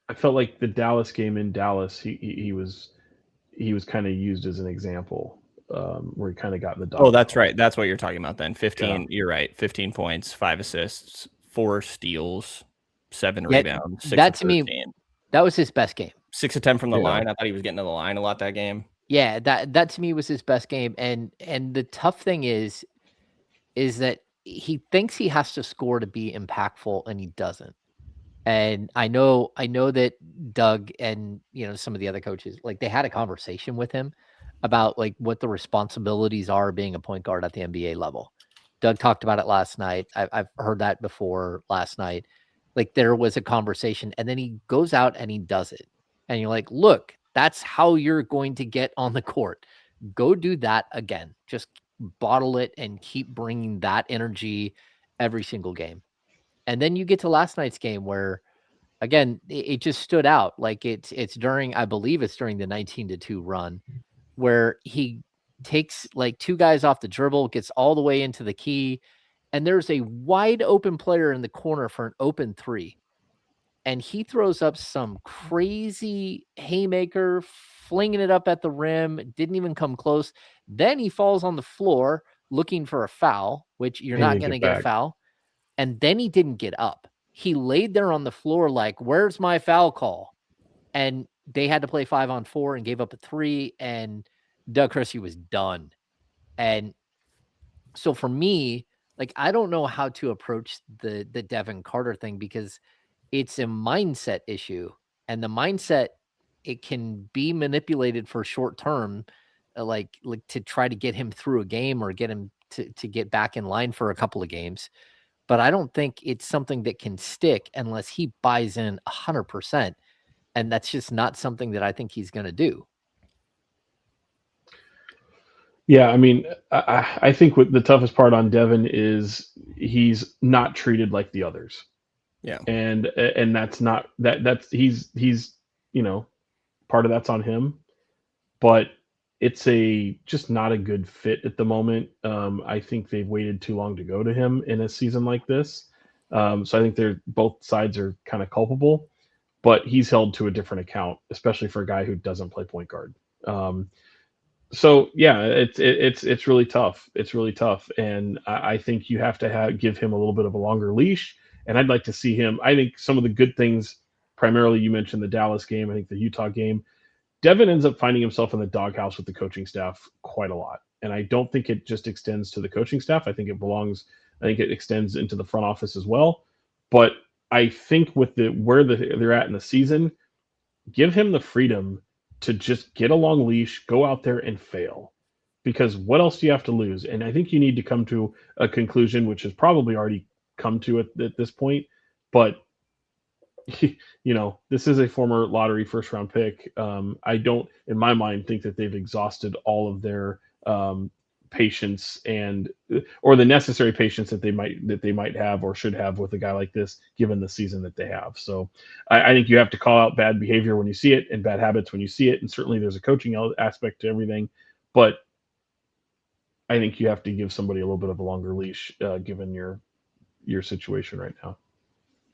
I felt like the Dallas game in Dallas, he was kind of used as an example, where he kind of got in the dog. Oh, that's right. That's what you're talking about then. 15. Yeah. You're right. 15 points, 5 assists, 4 steals, 7 rebounds. 6 that of to me, 13. that was his best game. 6 of 10 from the line. I thought he was getting to the line a lot that game. Yeah, that to me was his best game. And the tough thing is that he thinks he has to score to be impactful, and he doesn't. And I know that Doug and some of the other coaches, like, they had a conversation with him about like what the responsibilities are being a point guard at the NBA level. Doug talked about it last night. I've heard that before last night. Like, there was a conversation, and then he goes out and he does it. And you're like, look, that's how you're going to get on the court. Go do that again. Just bottle it and keep bringing that energy every single game. And then you get to last night's game where, again, it just stood out. Like, it's during, I believe it's during the 19-2 run, where he takes like 2 guys off the dribble, gets all the way into the key, and there's a wide open player in the corner for an open 3. And he throws up some crazy haymaker, flinging it up at the rim. Didn't even come close. Then he falls on the floor looking for a foul, which you're not going to get a foul. And then he didn't get up. He laid there on the floor like, where's my foul call? And they had to play 5-on-4 and gave up a 3. And Doug Christie was done. And so for me, like, I don't know how to approach the Devin Carter thing, because it's a mindset issue, and the mindset it can be manipulated for short term, like to try to get him through a game or get him to get back in line for a couple of games. But I don't think it's something that can stick unless he buys in 100%. And that's just not something that I think he's going to do. Yeah, I mean, I think what the toughest part on Devin is he's not treated like the others. Yeah. And that's not that's he's part of that's on him, but it's just not a good fit at the moment. I think they've waited too long to go to him in a season like this. So I think both sides are kind of culpable, but he's held to a different account, especially for a guy who doesn't play point guard. So yeah, it's really tough. It's really tough, and I think you have to give him a little bit of a longer leash. And I'd like to see him. I think some of the good things, primarily you mentioned the Dallas game. I think the Utah game. Devin ends up finding himself in the doghouse with the coaching staff quite a lot, and I don't think it just extends to the coaching staff. I think it belongs. I think it extends into the front office as well. But I think with where they're at in the season, give him the freedom to just get a long leash, go out there and fail. Because what else do you have to lose? And I think you need to come to a conclusion, which has probably already come to it at this point. But, this is a former lottery first round pick. I don't, in my mind, think that they've exhausted all of their patience or the necessary patience that they might have or should have with a guy like this, given the season that they have. So I think you have to call out bad behavior when you see it and bad habits when you see it. And certainly there's a coaching aspect to everything, but I think you have to give somebody a little bit of a longer leash, given your situation right now.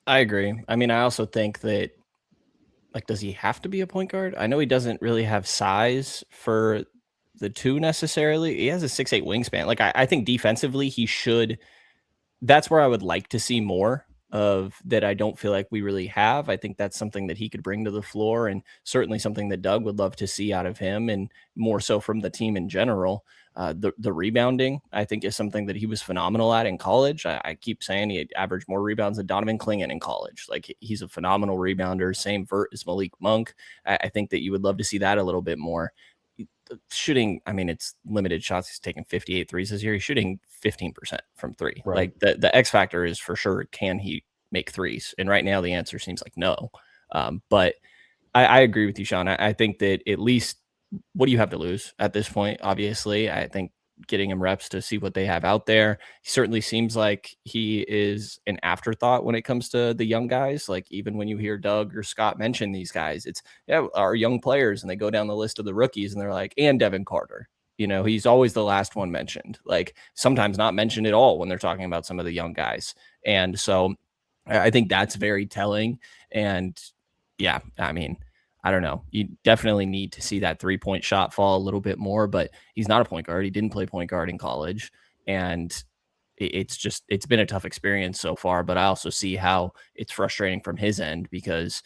I agree. I mean, I also think that, like, does he have to be a point guard? I know he doesn't really have size for the two necessarily. He has a 6'8" wingspan. Like, I think defensively he should. That's where I would like to see more of that. I don't feel like we really have. I think that's something that he could bring to the floor, and certainly something that Doug would love to see out of him, and more so from the team in general. The rebounding, I think, is something that he was phenomenal at in college. I keep saying he averaged more rebounds than Donovan Clingan in college. Like, he's a phenomenal rebounder, same vert as Malik Monk. I think that you would love to see that a little bit more. Shooting, I mean, it's limited shots. He's taking 58 threes this year. He's shooting 15% from three. Right. Like, the X factor is for sure, can he make threes? And right now the answer seems like no. But I agree with you, Sean. I think that at least, what do you have to lose at this point? Obviously, I think getting him reps to see what they have out there. He certainly seems like he is an afterthought when it comes to the young guys. Like, even when you hear Doug or Scott mention these guys, it's our young players, and they go down the list of the rookies and they're like, and Devin Carter. He's always the last one mentioned, like sometimes not mentioned at all when they're talking about some of the young guys. And so I think that's very telling. And yeah, I mean, I don't know. You definitely need to see that 3-point shot fall a little bit more, but he's not a point guard. He didn't play point guard in college. And it's been a tough experience so far, but I also see how it's frustrating from his end, because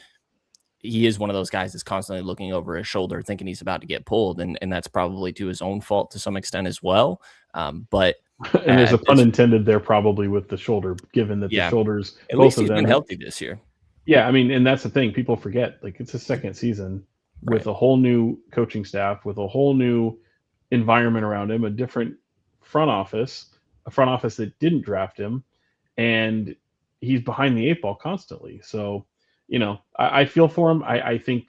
he is one of those guys that's constantly looking over his shoulder, thinking he's about to get pulled. And that's probably to his own fault to some extent as well. But and there's a pun intended there, probably, with the shoulder, given that the shoulders, at least he's been healthy this year. Yeah, I mean, and that's the thing. People forget, like, it's a second season with a whole new coaching staff, with a whole new environment around him, a different front office that didn't draft him, and he's behind the 8 ball constantly. So, I feel for him. I think,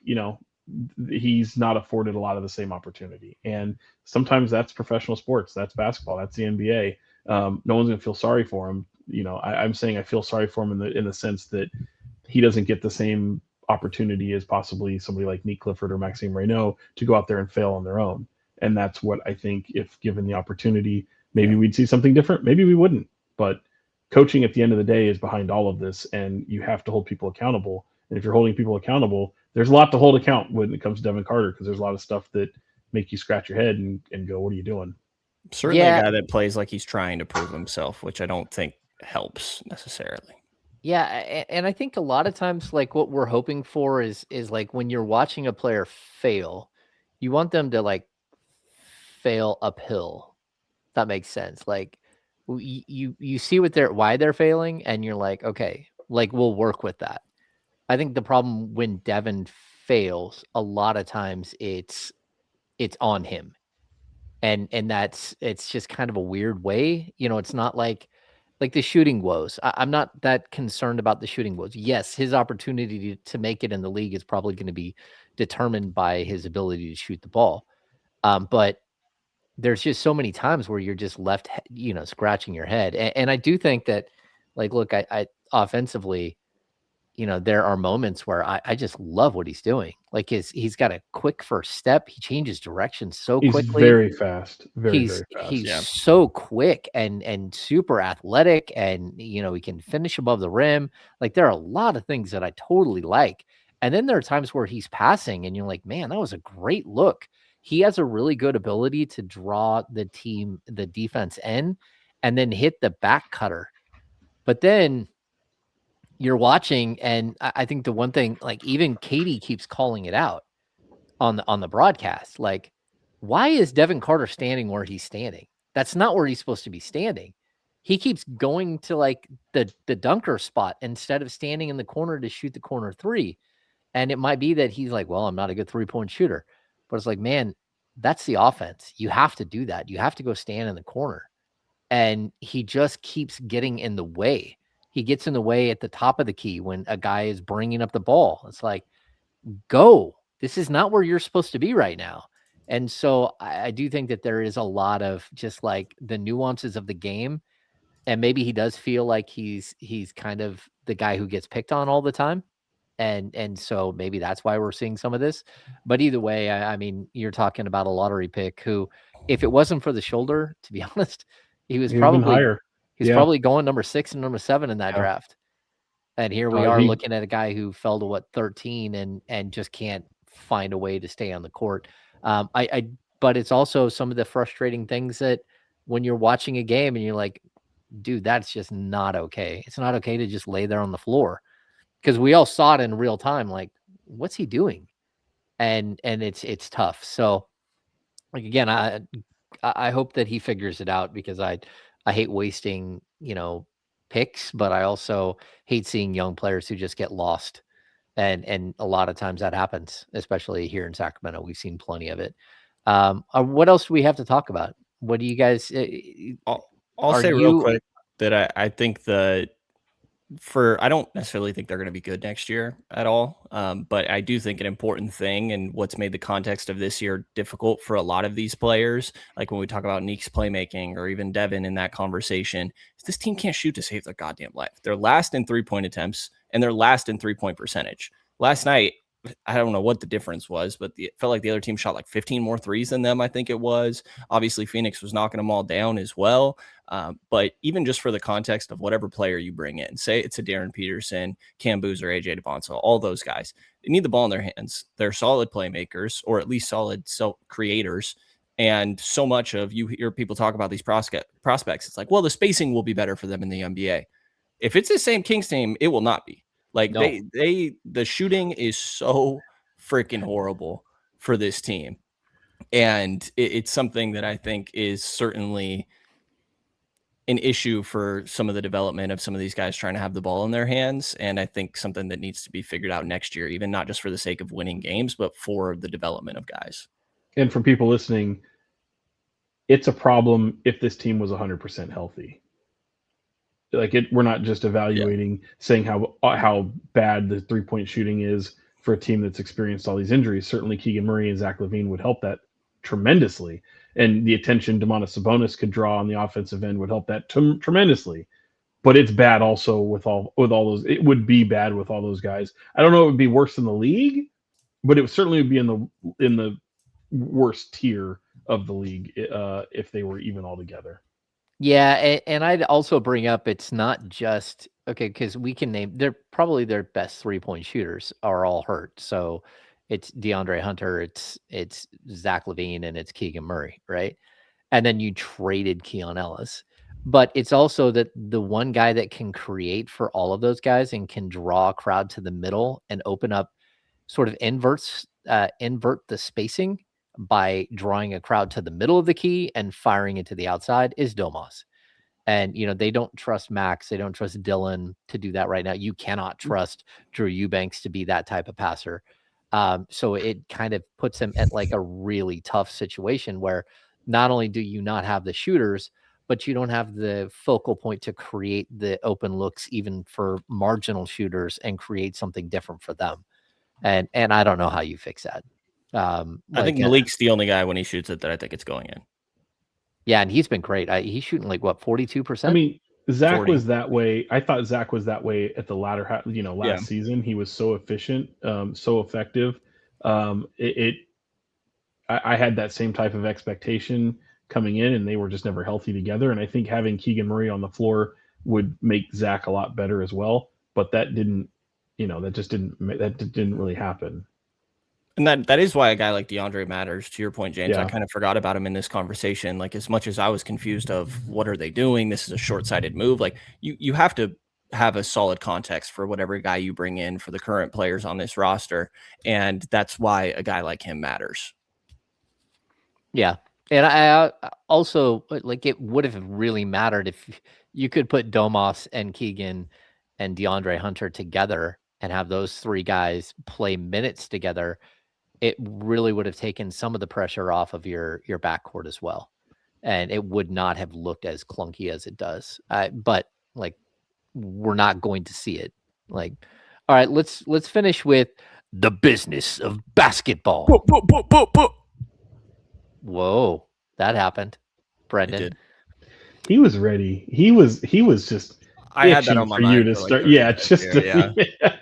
he's not afforded a lot of the same opportunity. And sometimes that's professional sports. That's basketball. That's the NBA. No one's going to feel sorry for him. I'm saying I feel sorry for him in the sense that he doesn't get the same opportunity as possibly somebody like Nique Clifford or Maxim Renault to go out there and fail on their own. And that's what I think, if given the opportunity, maybe we'd see something different. Maybe we wouldn't. But coaching at the end of the day is behind all of this, and you have to hold people accountable. And if you're holding people accountable, there's a lot to hold account when it comes to Devin Carter, because there's a lot of stuff that make you scratch your head and go, what are you doing? Certainly a guy that plays like he's trying to prove himself, which I don't think helps necessarily. Yeah, and I think a lot of times, like, what we're hoping for is like, when you're watching a player fail, you want them to, like, fail uphill. If that makes sense. Like, you see why they're failing, and you're like, okay, like, we'll work with that. I think the problem when Devin fails, a lot of times it's on him. And it's just kind of a weird way. It's not like the shooting woes. I'm not that concerned about the shooting woes. Yes, his opportunity to make it in the league is probably going to be determined by his ability to shoot the ball. But there's just so many times where you're just left, scratching your head. And I do think that, look, I offensively, there are moments where I just love what he's doing. Like he's got a quick first step. He changes direction so He's quickly. very fast. Very fast. He's so quick and super athletic, and he can finish above the rim. Like there are a lot of things that I totally like. And then there are times where he's passing and you're like, man, that was a great look. He has a really good ability to draw the defense in and then hit the back cutter. But then you're watching, and I think the one thing, like even Katie keeps calling it out on the broadcast, like, why is Devin Carter standing where he's standing? That's not where he's supposed to be standing. He keeps going to like the dunker spot instead of standing in the corner to shoot the corner three. And it might be that he's like, well, I'm not a good 3-point shooter. But it's like, man, that's the offense. You have to do that. You have to go stand in the corner. And he just keeps getting in the way. He gets in the way at the top of the key when a guy is bringing up the ball. It's like, go. This is not where you're supposed to be right now. And so I do think that there is a lot of just like the nuances of the game. And maybe he does feel like he's kind of the guy who gets picked on all the time. And so maybe that's why we're seeing some of this. But either way, I mean, you're talking about a lottery pick who, if it wasn't for the shoulder, to be honest, he was probably higher. He's probably going number 6 and number 7 in that draft. And here we are looking at a guy who fell to 13 and just can't find a way to stay on the court. But it's also some of the frustrating things that when you're watching a game and you're like, dude, that's just not okay. It's not okay to just lay there on the floor, because we all saw it in real time. Like, what's he doing? And it's tough. So like, again, I hope that he figures it out, because I hate wasting, picks, but I also hate seeing young players who just get lost. And a lot of times that happens, especially here in Sacramento. We've seen plenty of it. What else do we have to talk about? What do you guys? I'll say real quick that I think I don't necessarily think they're going to be good next year at all. But I do think an important thing, and what's made the context of this year difficult for a lot of these players, like when we talk about Nique's playmaking or even Devin in that conversation, is this team can't shoot to save their goddamn life. They're last in 3-point attempts and they're last in 3-point percentage. Last night, I don't know what the difference was, but it felt like the other team shot like 15 more threes than them, I think it was. Obviously, Phoenix was knocking them all down as well. But even just for the context of whatever player you bring in, say it's a Darren Peterson, Cam Boozer, AJ DeBonso, all those guys, they need the ball in their hands. They're solid playmakers, or at least solid creators. And so much of you hear people talk about these prospects. It's like, well, the spacing will be better for them in the NBA. If it's the same Kings team, it will not be. Like no. The shooting is so freaking horrible for this team. And it's something that I think is certainly an issue for some of the development of some of these guys trying to have the ball in their hands. And I think something that needs to be figured out next year, even not just for the sake of winning games, but for the development of guys. And for people listening, it's a problem if this team was 100% healthy. Like we're not just evaluating, saying how bad the 3-point shooting is for a team that's experienced all these injuries. Certainly Keegan Murray and Zach LaVine would help that tremendously. And the attention Domantas Sabonis could draw on the offensive end would help that tremendously. But it's bad also with all those. It would be bad with all those guys. I don't know if it would be worse in the league, but it would certainly be in the worst tier of the league if they were even all together. Yeah, and I'd also bring up, it's not just, okay, because we can name, they're probably their best 3-point shooters are all hurt. So it's DeAndre Hunter, it's Zach LaVine, and it's Keegan Murray, right? And then you traded Keon Ellis. But it's also that the one guy that can create for all of those guys and can draw a crowd to the middle and open up, sort of invert the spacing by drawing a crowd to the middle of the key and firing it to the outside is Domas. And, they don't trust Max. They don't trust Dylan to do that right now. You cannot trust Drew Eubanks to be that type of passer. So it kind of puts him at like a really tough situation where not only do you not have the shooters, but you don't have the focal point to create the open looks even for marginal shooters and create something different for them. And I don't know how you fix that. I think Malik's the only guy when he shoots it that I think it's going in. Yeah, and he's been great. He's shooting like what, 42%? I mean, Zach 40. was that way. I thought Zach was that way at the latter half. Last season he was so efficient, so effective. I had that same type of expectation coming in, and they were just never healthy together. And I think having Keegan Murray on the floor would make Zach a lot better as well. But that didn't really happen. And that is why a guy like DeAndre matters. To your point, James, Yeah. I kind of forgot about him in this conversation. Like, as much as I was confused of what are they doing, this is a short-sighted move. Like, you have to have a solid context for whatever guy you bring in for the current players on this roster, and that's why a guy like him matters. Yeah, and I also like it would have really mattered if you could put Domas and Keegan and DeAndre Hunter together and have those three guys play minutes together. It really would have taken some of the pressure off of your backcourt as well, and it would not have looked as clunky as it does. But like, we're not going to see it. Like, all right, let's finish with the business of basketball. Whoa, that happened, Brenden. He was ready. He was just. I had that on my mind to for start. Like yeah, just here, yeah.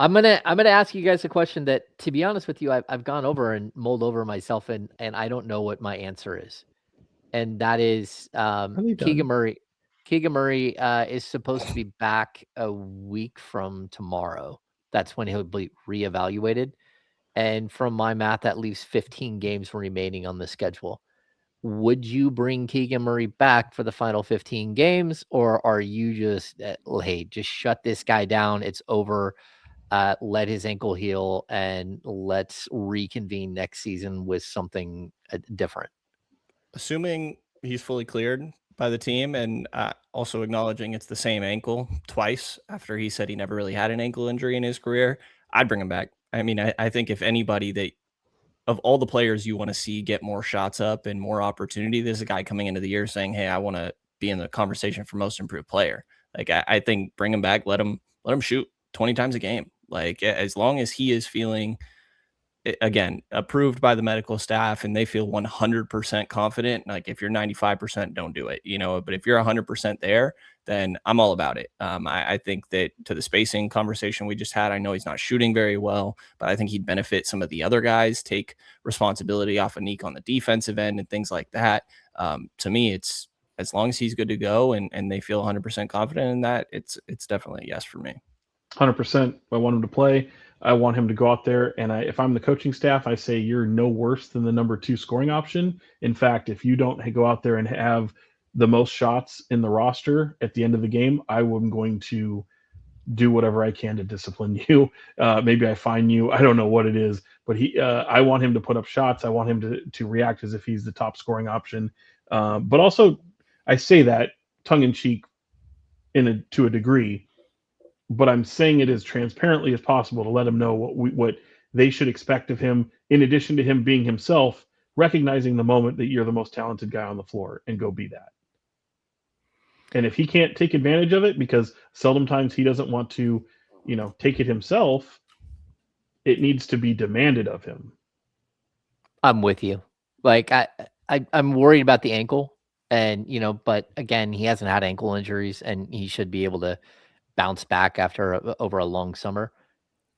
I'm gonna ask you guys a question that, to be honest with you, I've gone over and mulled over myself, and I don't know what my answer is, and that is Keegan Murray. Keegan Murray is supposed to be back a week from tomorrow. That's when he'll be reevaluated, and from my math, that leaves 15 games remaining on the schedule. Would you bring Keegan Murray back for the final 15 games, or are you just, hey, just shut this guy down? It's over. Let his ankle heal, and let's reconvene next season with something different. Assuming he's fully cleared by the team, and also acknowledging it's the same ankle twice after he said he never really had an ankle injury in his career, I'd bring him back. I mean, I think if anybody that of all the players you want to see get more shots up and more opportunity, there's a guy coming into the year saying, hey, I want to be in the conversation for most improved player. Like, I think bring him back, let him shoot 20 times a game. Like, as long as he is feeling, again, approved by the medical staff and they feel 100% confident, like if you're 95%, don't do it, but if you're 100% there, then I'm all about it. I think that, to the spacing conversation we just had, I know he's not shooting very well, but I think he'd benefit some of the other guys, take responsibility off of Nique on the defensive end and things like that. To me, it's as long as he's good to go and they feel 100% confident in that, it's definitely a yes for me. 100%. I want him to play. I want him to go out there. And if I'm the coaching staff, I say you're no worse than the number 2 scoring option. In fact, if you don't go out there and have the most shots in the roster at the end of the game, I am going to do whatever I can to discipline you. Maybe I fine you. I don't know what it is, but I want him to put up shots. I want him to react as if he's the top scoring option. But also, I say that tongue in cheek to a degree, but I'm saying it as transparently as possible to let him know what they should expect of him, in addition to him being himself, recognizing the moment that you're the most talented guy on the floor, and go be that. And if he can't take advantage of it because sometimes he doesn't want to, take it himself, it needs to be demanded of him. I'm with you. Like, I'm worried about the ankle, and but again, he hasn't had ankle injuries, and he should be able to bounce back over a long summer.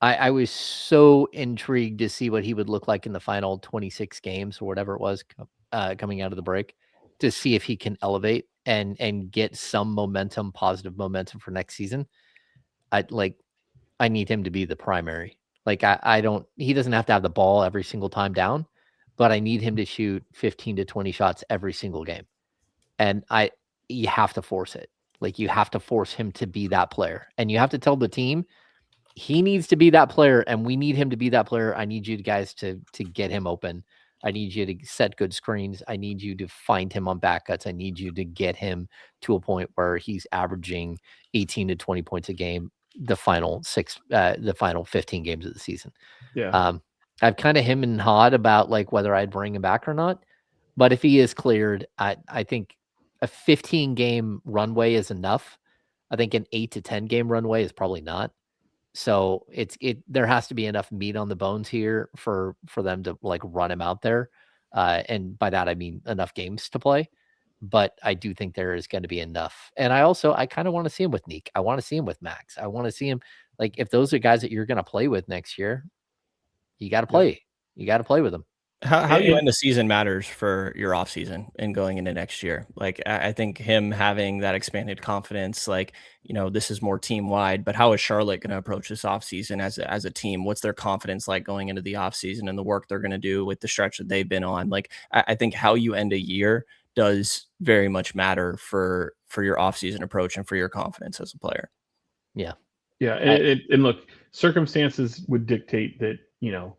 I was so intrigued to see what he would look like in the final 26 games or whatever it was coming out of the break, to see if he can elevate and get some positive momentum for next season. I need him to be the primary. Like, he doesn't have to have the ball every single time down, but I need him to shoot 15 to 20 shots every single game. And you have to force it. Like, you have to force him to be that player, and you have to tell the team he needs to be that player, and we need him to be that player. I need you guys to get him open. I need you to set good screens. I need you to find him on back cuts. I need you to get him to a point where he's averaging 18 to 20 points a game the final 15 games of the season. Yeah. I've kind of him and hawed about like whether I'd bring him back or not. But if he is cleared, I think a 15 game runway is enough. I think an 8 to 10 game runway is probably not. So there has to be enough meat on the bones here for them to like run him out there. And by that I mean enough games to play. But I do think there is going to be enough. And I kind of want to see him with Nique. I want to see him with Max. I want to see him like if those are guys that you're going to play with next year, you got to play. Yeah. You got to play with them. How you end the season matters for your off season and going into next year. Like I think him having that expanded confidence, like, you know, this is more team wide, but how is Charlotte going to approach this off season as a team? What's their confidence like going into the off season and the work they're going to do with the stretch that they've been on? Like, I think how you end a year does very much matter for your off season approach and for your confidence as a player. Yeah. Yeah. And look, circumstances would dictate that, you know,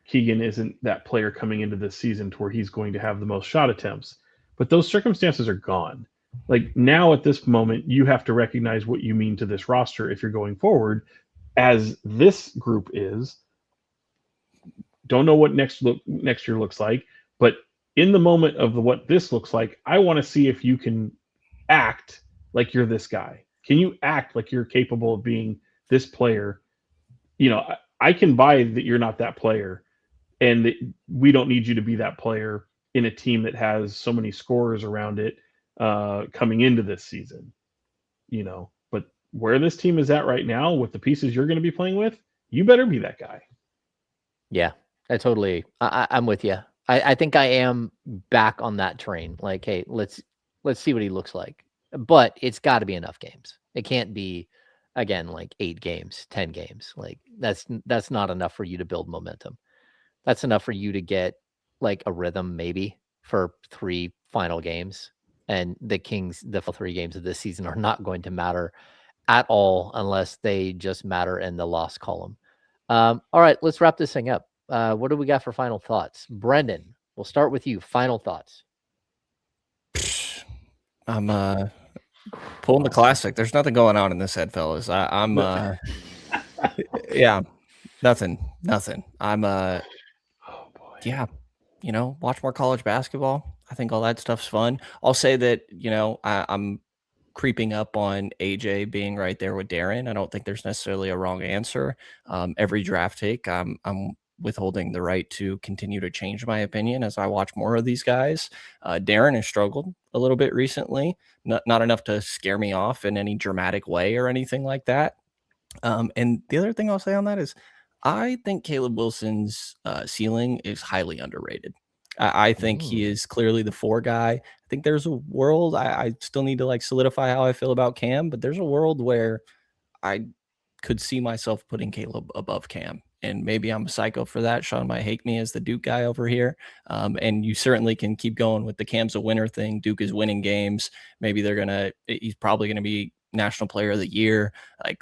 Keegan isn't that player coming into this season to where he's going to have the most shot attempts. But those circumstances are gone. Like now at this moment, you have to recognize what you mean to this roster if you're going forward, as this group is. Don't know what next year looks like, but in the moment of what this looks like, I want to see if you can act like you're this guy. Can you act like you're capable of being this player? You know, I can buy that you're not that player. And we don't need you to be that player in a team that has so many scorers around it coming into this season, you know. But where this team is at right now with the pieces you're going to be playing with, you better be that guy. Yeah, I'm with you. I think I am back on that train. Like, hey, let's see what he looks like. But it's got to be enough games. It can't be, again, like 8 games, 10 games. Like that's not enough for you to build momentum. That's enough for you to get like a rhythm maybe for 3 final games. And the Kings, the 3 games of this season are not going to matter at all unless they just matter in the loss column. All right, let's wrap this thing up. What do we got for final thoughts? Brenden, we'll start with you. Final thoughts. I'm pulling the classic. There's nothing going on in this head, fellas. I'm yeah, nothing. I'm oh boy. Yeah, you know, watch more college basketball. I think all that stuff's fun. I'll say that, you know, I'm creeping up on AJ being right there with Darren. I don't think there's necessarily a wrong answer. Every draft take, I'm withholding the right to continue to change my opinion as I watch more of these guys. Darren has struggled a little bit recently, not enough to scare me off in any dramatic way or anything like that. And the other thing I'll say on that is I think Caleb Wilson's ceiling is highly underrated. I think he is clearly the 4 guy. I think there's a world, I still need to like solidify how I feel about Cam, but there's a world where I could see myself putting Caleb above Cam. And maybe I'm a psycho for that. Sean might hate me as the Duke guy over here. And you certainly can keep going with the Cam's a winner thing. Duke is winning games. Maybe he's probably going to be National Player of the Year.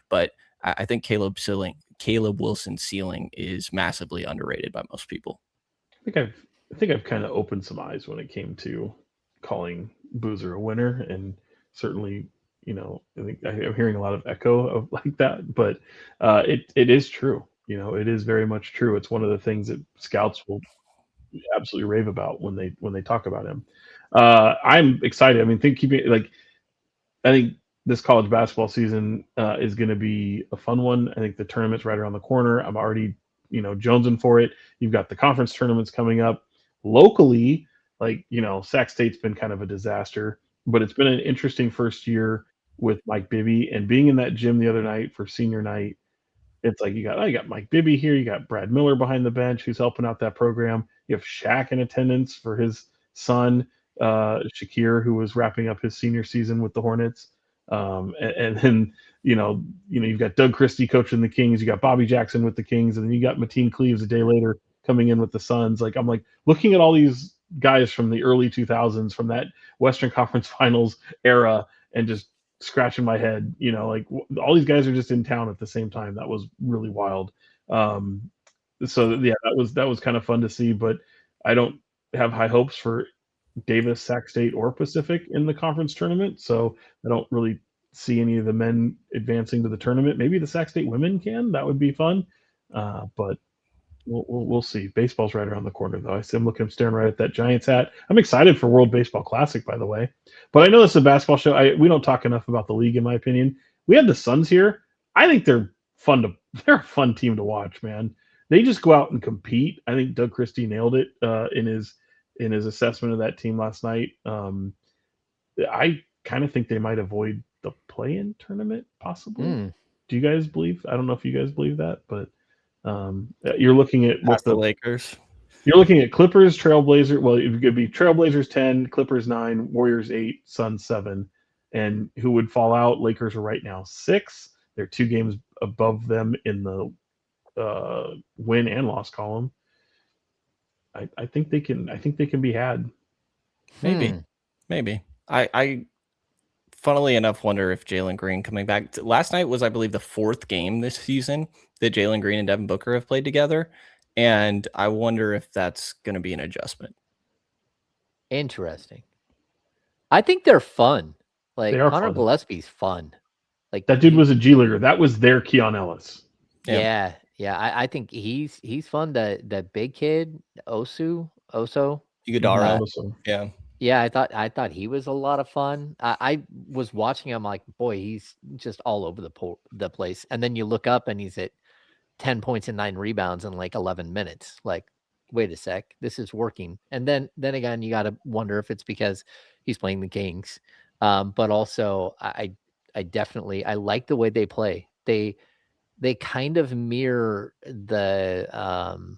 But I think Caleb Wilson's ceiling is massively underrated by most people. I think I've kind of opened some eyes when it came to calling Boozer a winner, and certainly, you know, I think I'm hearing a lot of echo of like that, but it is true. You know, it is very much true. It's one of the things that scouts will absolutely rave about when they talk about him. I'm excited. I mean, I think this college basketball season is going to be a fun one. I think the tournament's right around the corner. I'm already, you know, jonesing for it. You've got the conference tournaments coming up. Locally, like, you know, Sac State's been kind of a disaster, but it's been an interesting first year with Mike Bibby, and being in that gym the other night for senior night. It's like you got Mike Bibby here, you got Brad Miller behind the bench who's helping out that program. You have Shaq in attendance for his son, Shakir, who was wrapping up his senior season with the Hornets. And then you've got Doug Christie coaching the Kings, you got Bobby Jackson with the Kings, and then you got Mateen Cleaves a day later coming in with the Suns. Like, I'm like looking at all these guys from the early 2000s, from that Western Conference Finals era, and just scratching my head. You know, like all these guys are just in town at the same time. That was really wild. So yeah, that was kind of fun to see, but I don't have high hopes for Davis, Sac State, or Pacific in the conference tournament. So I don't really see any of the men advancing to the tournament. Maybe the Sac State women can. That would be fun. But we'll see. Baseball's right around the corner, though. I'm staring right at that Giants hat. I'm excited for World Baseball Classic, by the way. But I know this is a basketball show. We don't talk enough about the league, in my opinion. We have the Suns here. I think they're they're a fun team to watch, man. They just go out and compete. I think Doug Christie nailed it in his assessment of that team last night. I kind of think they might avoid the play-in tournament, possibly. Do you guys believe? I don't know if you guys believe that, but you're looking at what the Lakers. You're looking at Clippers, Trailblazers. Well, it could be Trailblazers 10, Clippers 9, Warriors 8, Suns 7, and who would fall out? Lakers are right now 6. They're 2 games above them in the win and loss column. I think they can. I think they can be had. Maybe. I funnily enough wonder if Jalen Green coming back. Last night was, I believe, the 4th game this season that Jalen Green and Devin Booker have played together. And I wonder if that's going to be an adjustment. Interesting. I think they're fun. Like Connor fun. Gillespie's fun. Like that dude was a G Leaguer. That was their Keon Ellis. Yeah. I think he's fun. The big kid, Oso. Iguodala. Yeah, I thought he was a lot of fun. I was watching him like, boy, he's just all over the place. And then you look up and he's at 10 points and 9 rebounds in like 11 minutes. Like, wait a sec, this is working. And then again, you got to wonder if it's because he's playing the Kings. But also, I definitely like the way they play. They kind of mirror the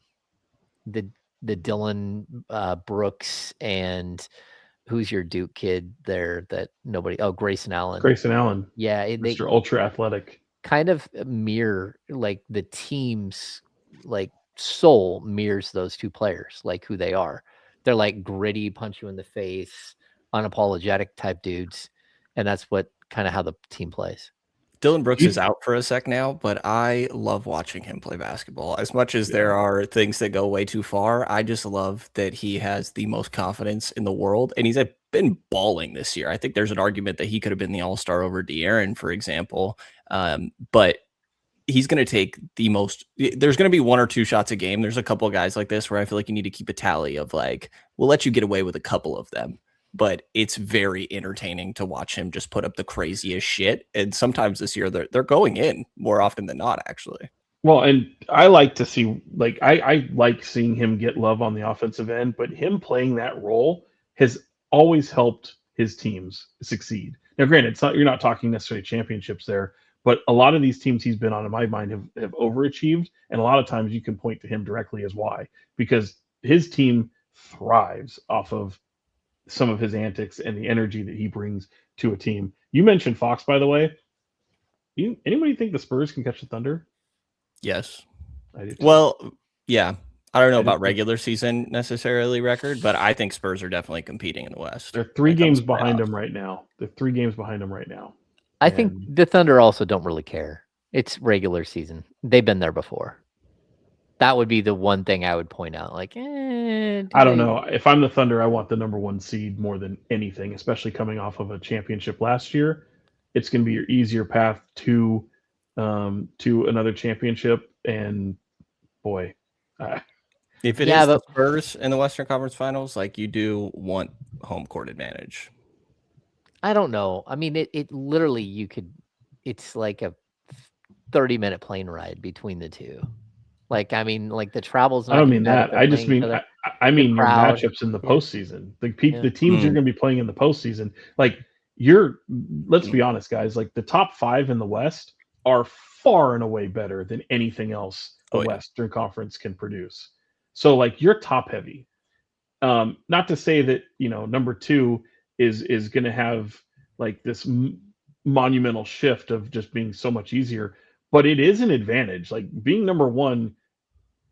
Dylan Brooks and who's your Duke kid there that nobody? Oh, Grayson Allen. Yeah, Mr. Ultra Athletic. Kind of mirror like the team's like soul mirrors those 2 players, like who they are. They're like gritty, punch you in the face, unapologetic type dudes, and that's what kind of how the team plays. Dylan Brooks is out for a sec now, but I love watching him play basketball. As much as there are things that go way too far, I just love that he has the most confidence in the world, and he's been balling this year. I think there's an argument that he could have been the All-Star over De'Aaron, for example, but he's going to take the most. There's going to be 1 or 2 shots a game. There's a couple of guys like this where I feel like you need to keep a tally of like, we'll let you get away with a couple of them. But it's very entertaining to watch him just put up the craziest shit. And sometimes this year they're going in more often than not, actually. Well, and I like to see, like, I like seeing him get love on the offensive end, but him playing that role has always helped his teams succeed. Now, granted, you're not talking necessarily championships there, but a lot of these teams he's been on, in my mind, have overachieved. And a lot of times you can point to him directly as why, because his team thrives off of some of his antics and the energy that he brings to a team. You mentioned Fox, by the way. Anybody think the Spurs can catch the Thunder? Yes. I do too. Well, yeah. I don't know about regular season necessarily record, but I think Spurs are definitely competing in the West. They're 3 games behind them right now. I think the Thunder also don't really care. It's regular season. They've been there before. That would be the one thing I would point out. Like, I don't know. If I'm the Thunder, I want the number 1 seed more than anything, especially coming off of a championship last year. It's going to be your easier path to another championship. And boy, if it is the Spurs in the Western Conference Finals, like, you do want home court advantage. I don't know. I mean, it literally it's like a 30-minute plane ride between the 2. Like, I mean, like the travel's not. I don't mean that. I just mean I mean your matchups in the postseason. The teams you're going to be playing in the postseason. Like, let's be honest, guys. Like, the top 5 in the West are far and away better than anything else the Western Conference can produce. So, like, you're top heavy. Not to say that number 2 is going to have like this monumental shift of just being so much easier. But it is an advantage. Like, being number 1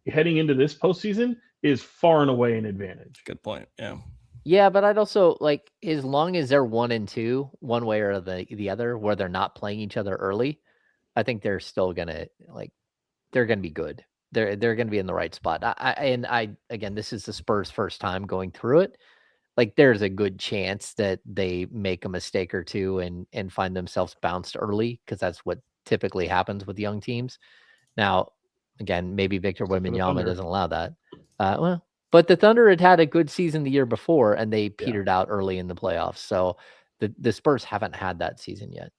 heading into this postseason is far and away an advantage. Good point. Yeah. Yeah, but I'd also like, as long as they're 1 and 2, one way or the other, where they're not playing each other early, I think they're still gonna they're gonna be good. They're gonna be in the right spot. Again, this is the Spurs' first time going through it. like there's a good chance that they make a mistake or two and find themselves bounced early, because that's what typically happens with young teams. Now, again, maybe Victor Except for the Wembanyama Thunder. doesn't allow that. But the Thunder had a good season the year before, and they petered out early in the playoffs. So the Spurs haven't had that season yet.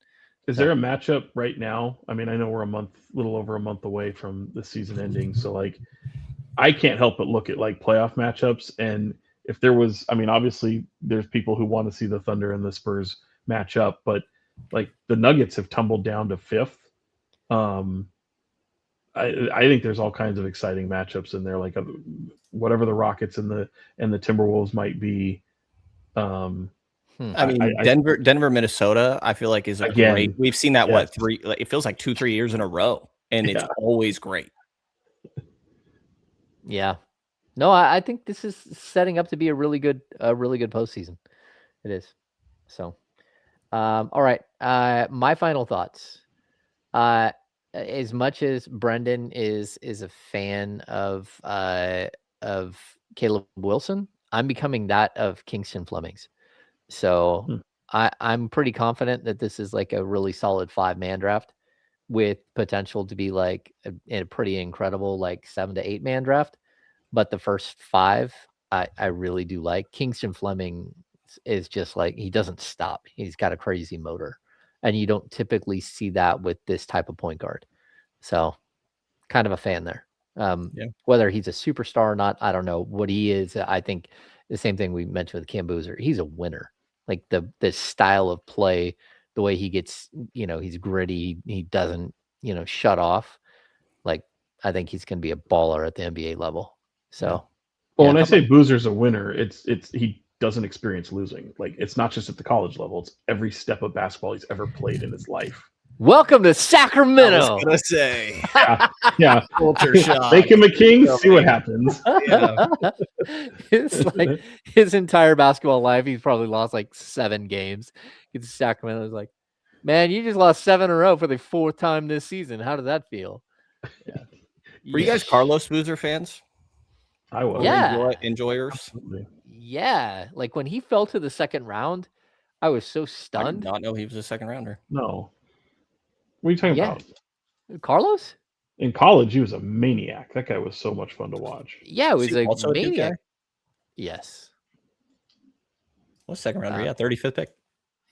Is there a matchup right now? I mean, I know we're little over a month away from the season ending. So like, I can't help but look at like playoff matchups. And if there was, I mean, obviously there's people who want to see the Thunder and the Spurs match up, but like the Nuggets have tumbled down to 5th. I think there's all kinds of exciting matchups in there, like whatever the Rockets and the Timberwolves might be. I mean, Denver, Minnesota, I feel like is great. We've seen that it feels like 2-3 years in a row, and it's always great. Yeah. No, I think this is setting up to be a really good postseason. It is. So, all right. My final thoughts. As much as Brenden is a fan of Caleb Wilson, I'm becoming that of Kingston Flemings. So I'm pretty confident that this is like a really solid 5-man draft with potential to be like a pretty incredible like 7 to 8 man draft. But the first 5, I really do like. Kingston Fleming is just like, he doesn't stop. He's got a crazy motor, and you don't typically see that with this type of point guard. So kind of a fan there. Whether he's a superstar or not, I don't know what he is. I think the same thing we mentioned with Cam Boozer. He's a winner. Like the style of play, the way he gets, he's gritty. He doesn't, shut off. Like, I think he's going to be a baller at the NBA level. So, well, when I say Boozer's a winner, it's he doesn't experience losing. Like, it's not just at the college level; it's every step of basketball he's ever played in his life. Welcome to Sacramento. I was gonna say, yeah. Culture shock. Make him a king. See what happens. Yeah. It's like his entire basketball life, he's probably lost like 7 games. Gets to Sacramento, is like, man, you just lost 7 in a row for the 4th time this season. How did that feel? Yeah. Were you guys Carlos Boozer fans? I was. Yeah. Enjoyers. Absolutely. Yeah. Like when he fell to the 2nd round, I was so stunned. I did not know he was a 2nd rounder. No. What are you talking about? Carlos? In college, he was a maniac. That guy was so much fun to watch. Yeah, it was also a maniac. guy? Yes. What 2nd rounder? 35th pick.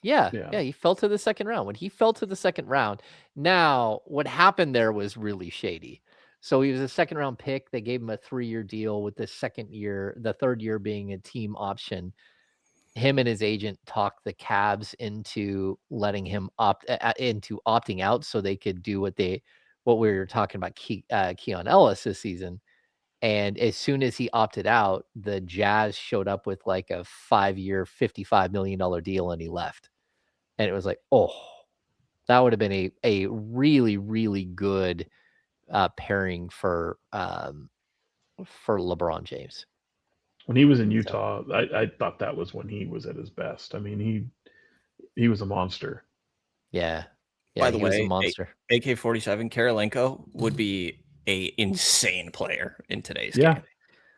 Yeah, he fell to the 2nd round. When he fell to the 2nd round, now what happened there was really shady. So he was a 2nd round pick. They gave him a 3-year deal with the 3rd year being a team option. Him and his agent talked the Cavs into letting him opting out so they could do what we were talking about Keon Ellis this season. And as soon as he opted out, the Jazz showed up with like a 5-year, $55 million deal, and he left. And it was like, oh, that would have been a really, really good pairing for LeBron James. When he was in Utah, I thought that was when he was at his best. I mean, he was a monster. Yeah. By the way, was a monster. AK-47 Karolinko would be a insane player in today's game.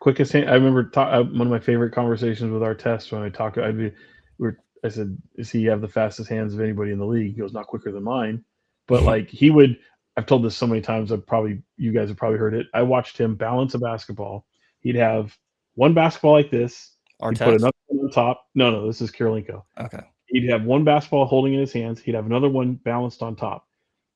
Quickest hand. I remember one of my favorite conversations with our test when I talked. I said, "Does he have the fastest hands of anybody in the league?" He goes, "Not quicker than mine," but like he would. I've told this so many times. You guys have probably heard it. I watched him balance a basketball. He'd have one basketball like this. He'd put another one on top. No, this is Karolinko. Okay. He'd have one basketball holding in his hands. He'd have another one balanced on top.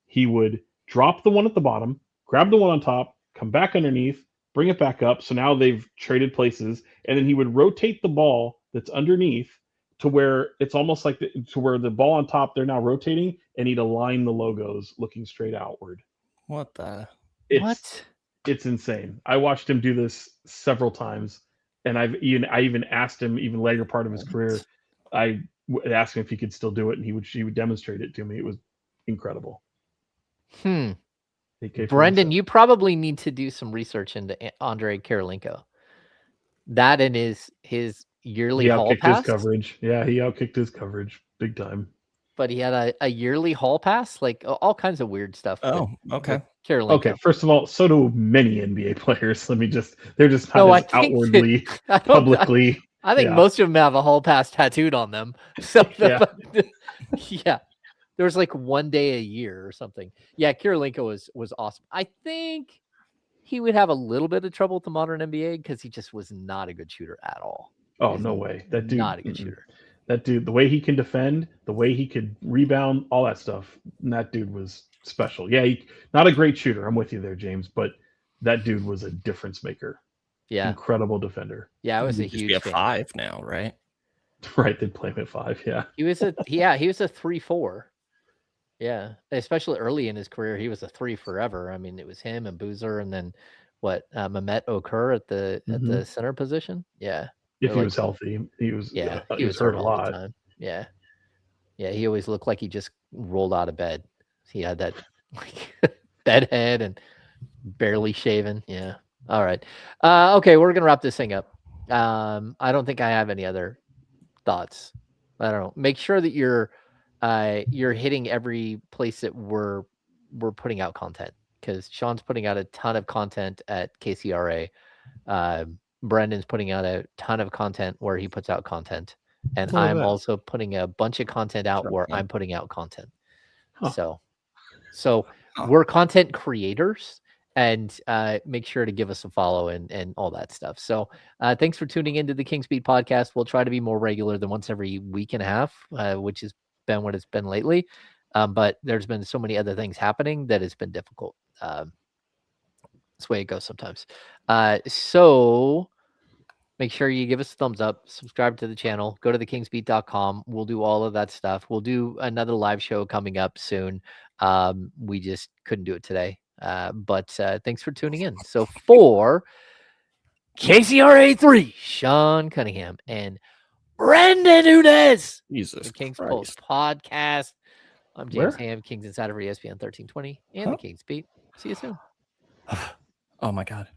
He would drop the one at the bottom, grab the one on top, come back underneath, bring it back up. So now they've traded places, and then he would rotate the ball that's underneath to where it's almost like to where the ball on top, they're now rotating, and he'd align the logos looking straight outward. What the? It's insane. I watched him do this several times, and I even asked him, even later part of his career, I asked him if he could still do it, and he would demonstrate it to me. It was incredible. Brenden, you probably need to do some research into Andre Karolinko. That and his yearly hall pass. His coverage. Yeah, he outkicked his coverage big time. But he had a yearly hall pass, like all kinds of weird stuff. Oh, okay. Karolinko. Okay, first of all, so do many NBA players. They're just not as outwardly, publicly. I think Yeah. most of them have a hall pass tattooed on them. So Yeah. yeah. There was like 1 day a year or something. Yeah, Kirilenko was awesome. I think he would have a little bit of trouble with the modern NBA because he just was not a good shooter at all. Oh, He's no way. That dude, not a good shooter. That dude, the way he can defend, the way he could rebound, all that stuff. That dude was special. Yeah, not a great shooter. I'm with you there, James, but that dude was a difference maker. Yeah. Incredible defender. Yeah, I was a He'd just huge be a fan. 5 now, right? Right, they'd play him at 5. Yeah. He was a 3-4. Yeah, especially early in his career, he was a 3 forever. I mean, it was him and Boozer, and then Mehmet Okur at the center position. Yeah, If They're he like- was healthy, he was. yeah, he was hurt a all the lot. time. Yeah, yeah, he always looked like he just rolled out of bed. He had that like bed head and barely shaven. Yeah. All right. Okay, we're gonna wrap this thing up. I don't think I have any other thoughts. I don't know. Make sure that you're hitting every place that we're putting out content, because Sean's putting out a ton of content at KCRA. Brendan's putting out a ton of content where he puts out content, and Look at I'm that. also putting a bunch of content out Sure, where yeah. I'm putting out content. Huh. So Huh. we're content creators, and make sure to give us a follow and all that stuff. So thanks for tuning into the Kings Beat podcast. We'll try to be more regular than once every week and a half, which has been what it's been lately. But there's been so many other things happening that it's been difficult. That's the way it goes sometimes. So make sure you give us a thumbs up, subscribe to the channel, go to thekingsbeat.com. We'll do all of that stuff. We'll do another live show coming up soon. We just couldn't do it today. But thanks for tuning in. So for KCRA 3, Sean Cunningham and Brenden Nunes, Jesus the Kings Christ. Pulse podcast. I'm James Where? Ham, Kings Insider for ESPN 1320 and the Kings Beat. See you soon. Oh my God.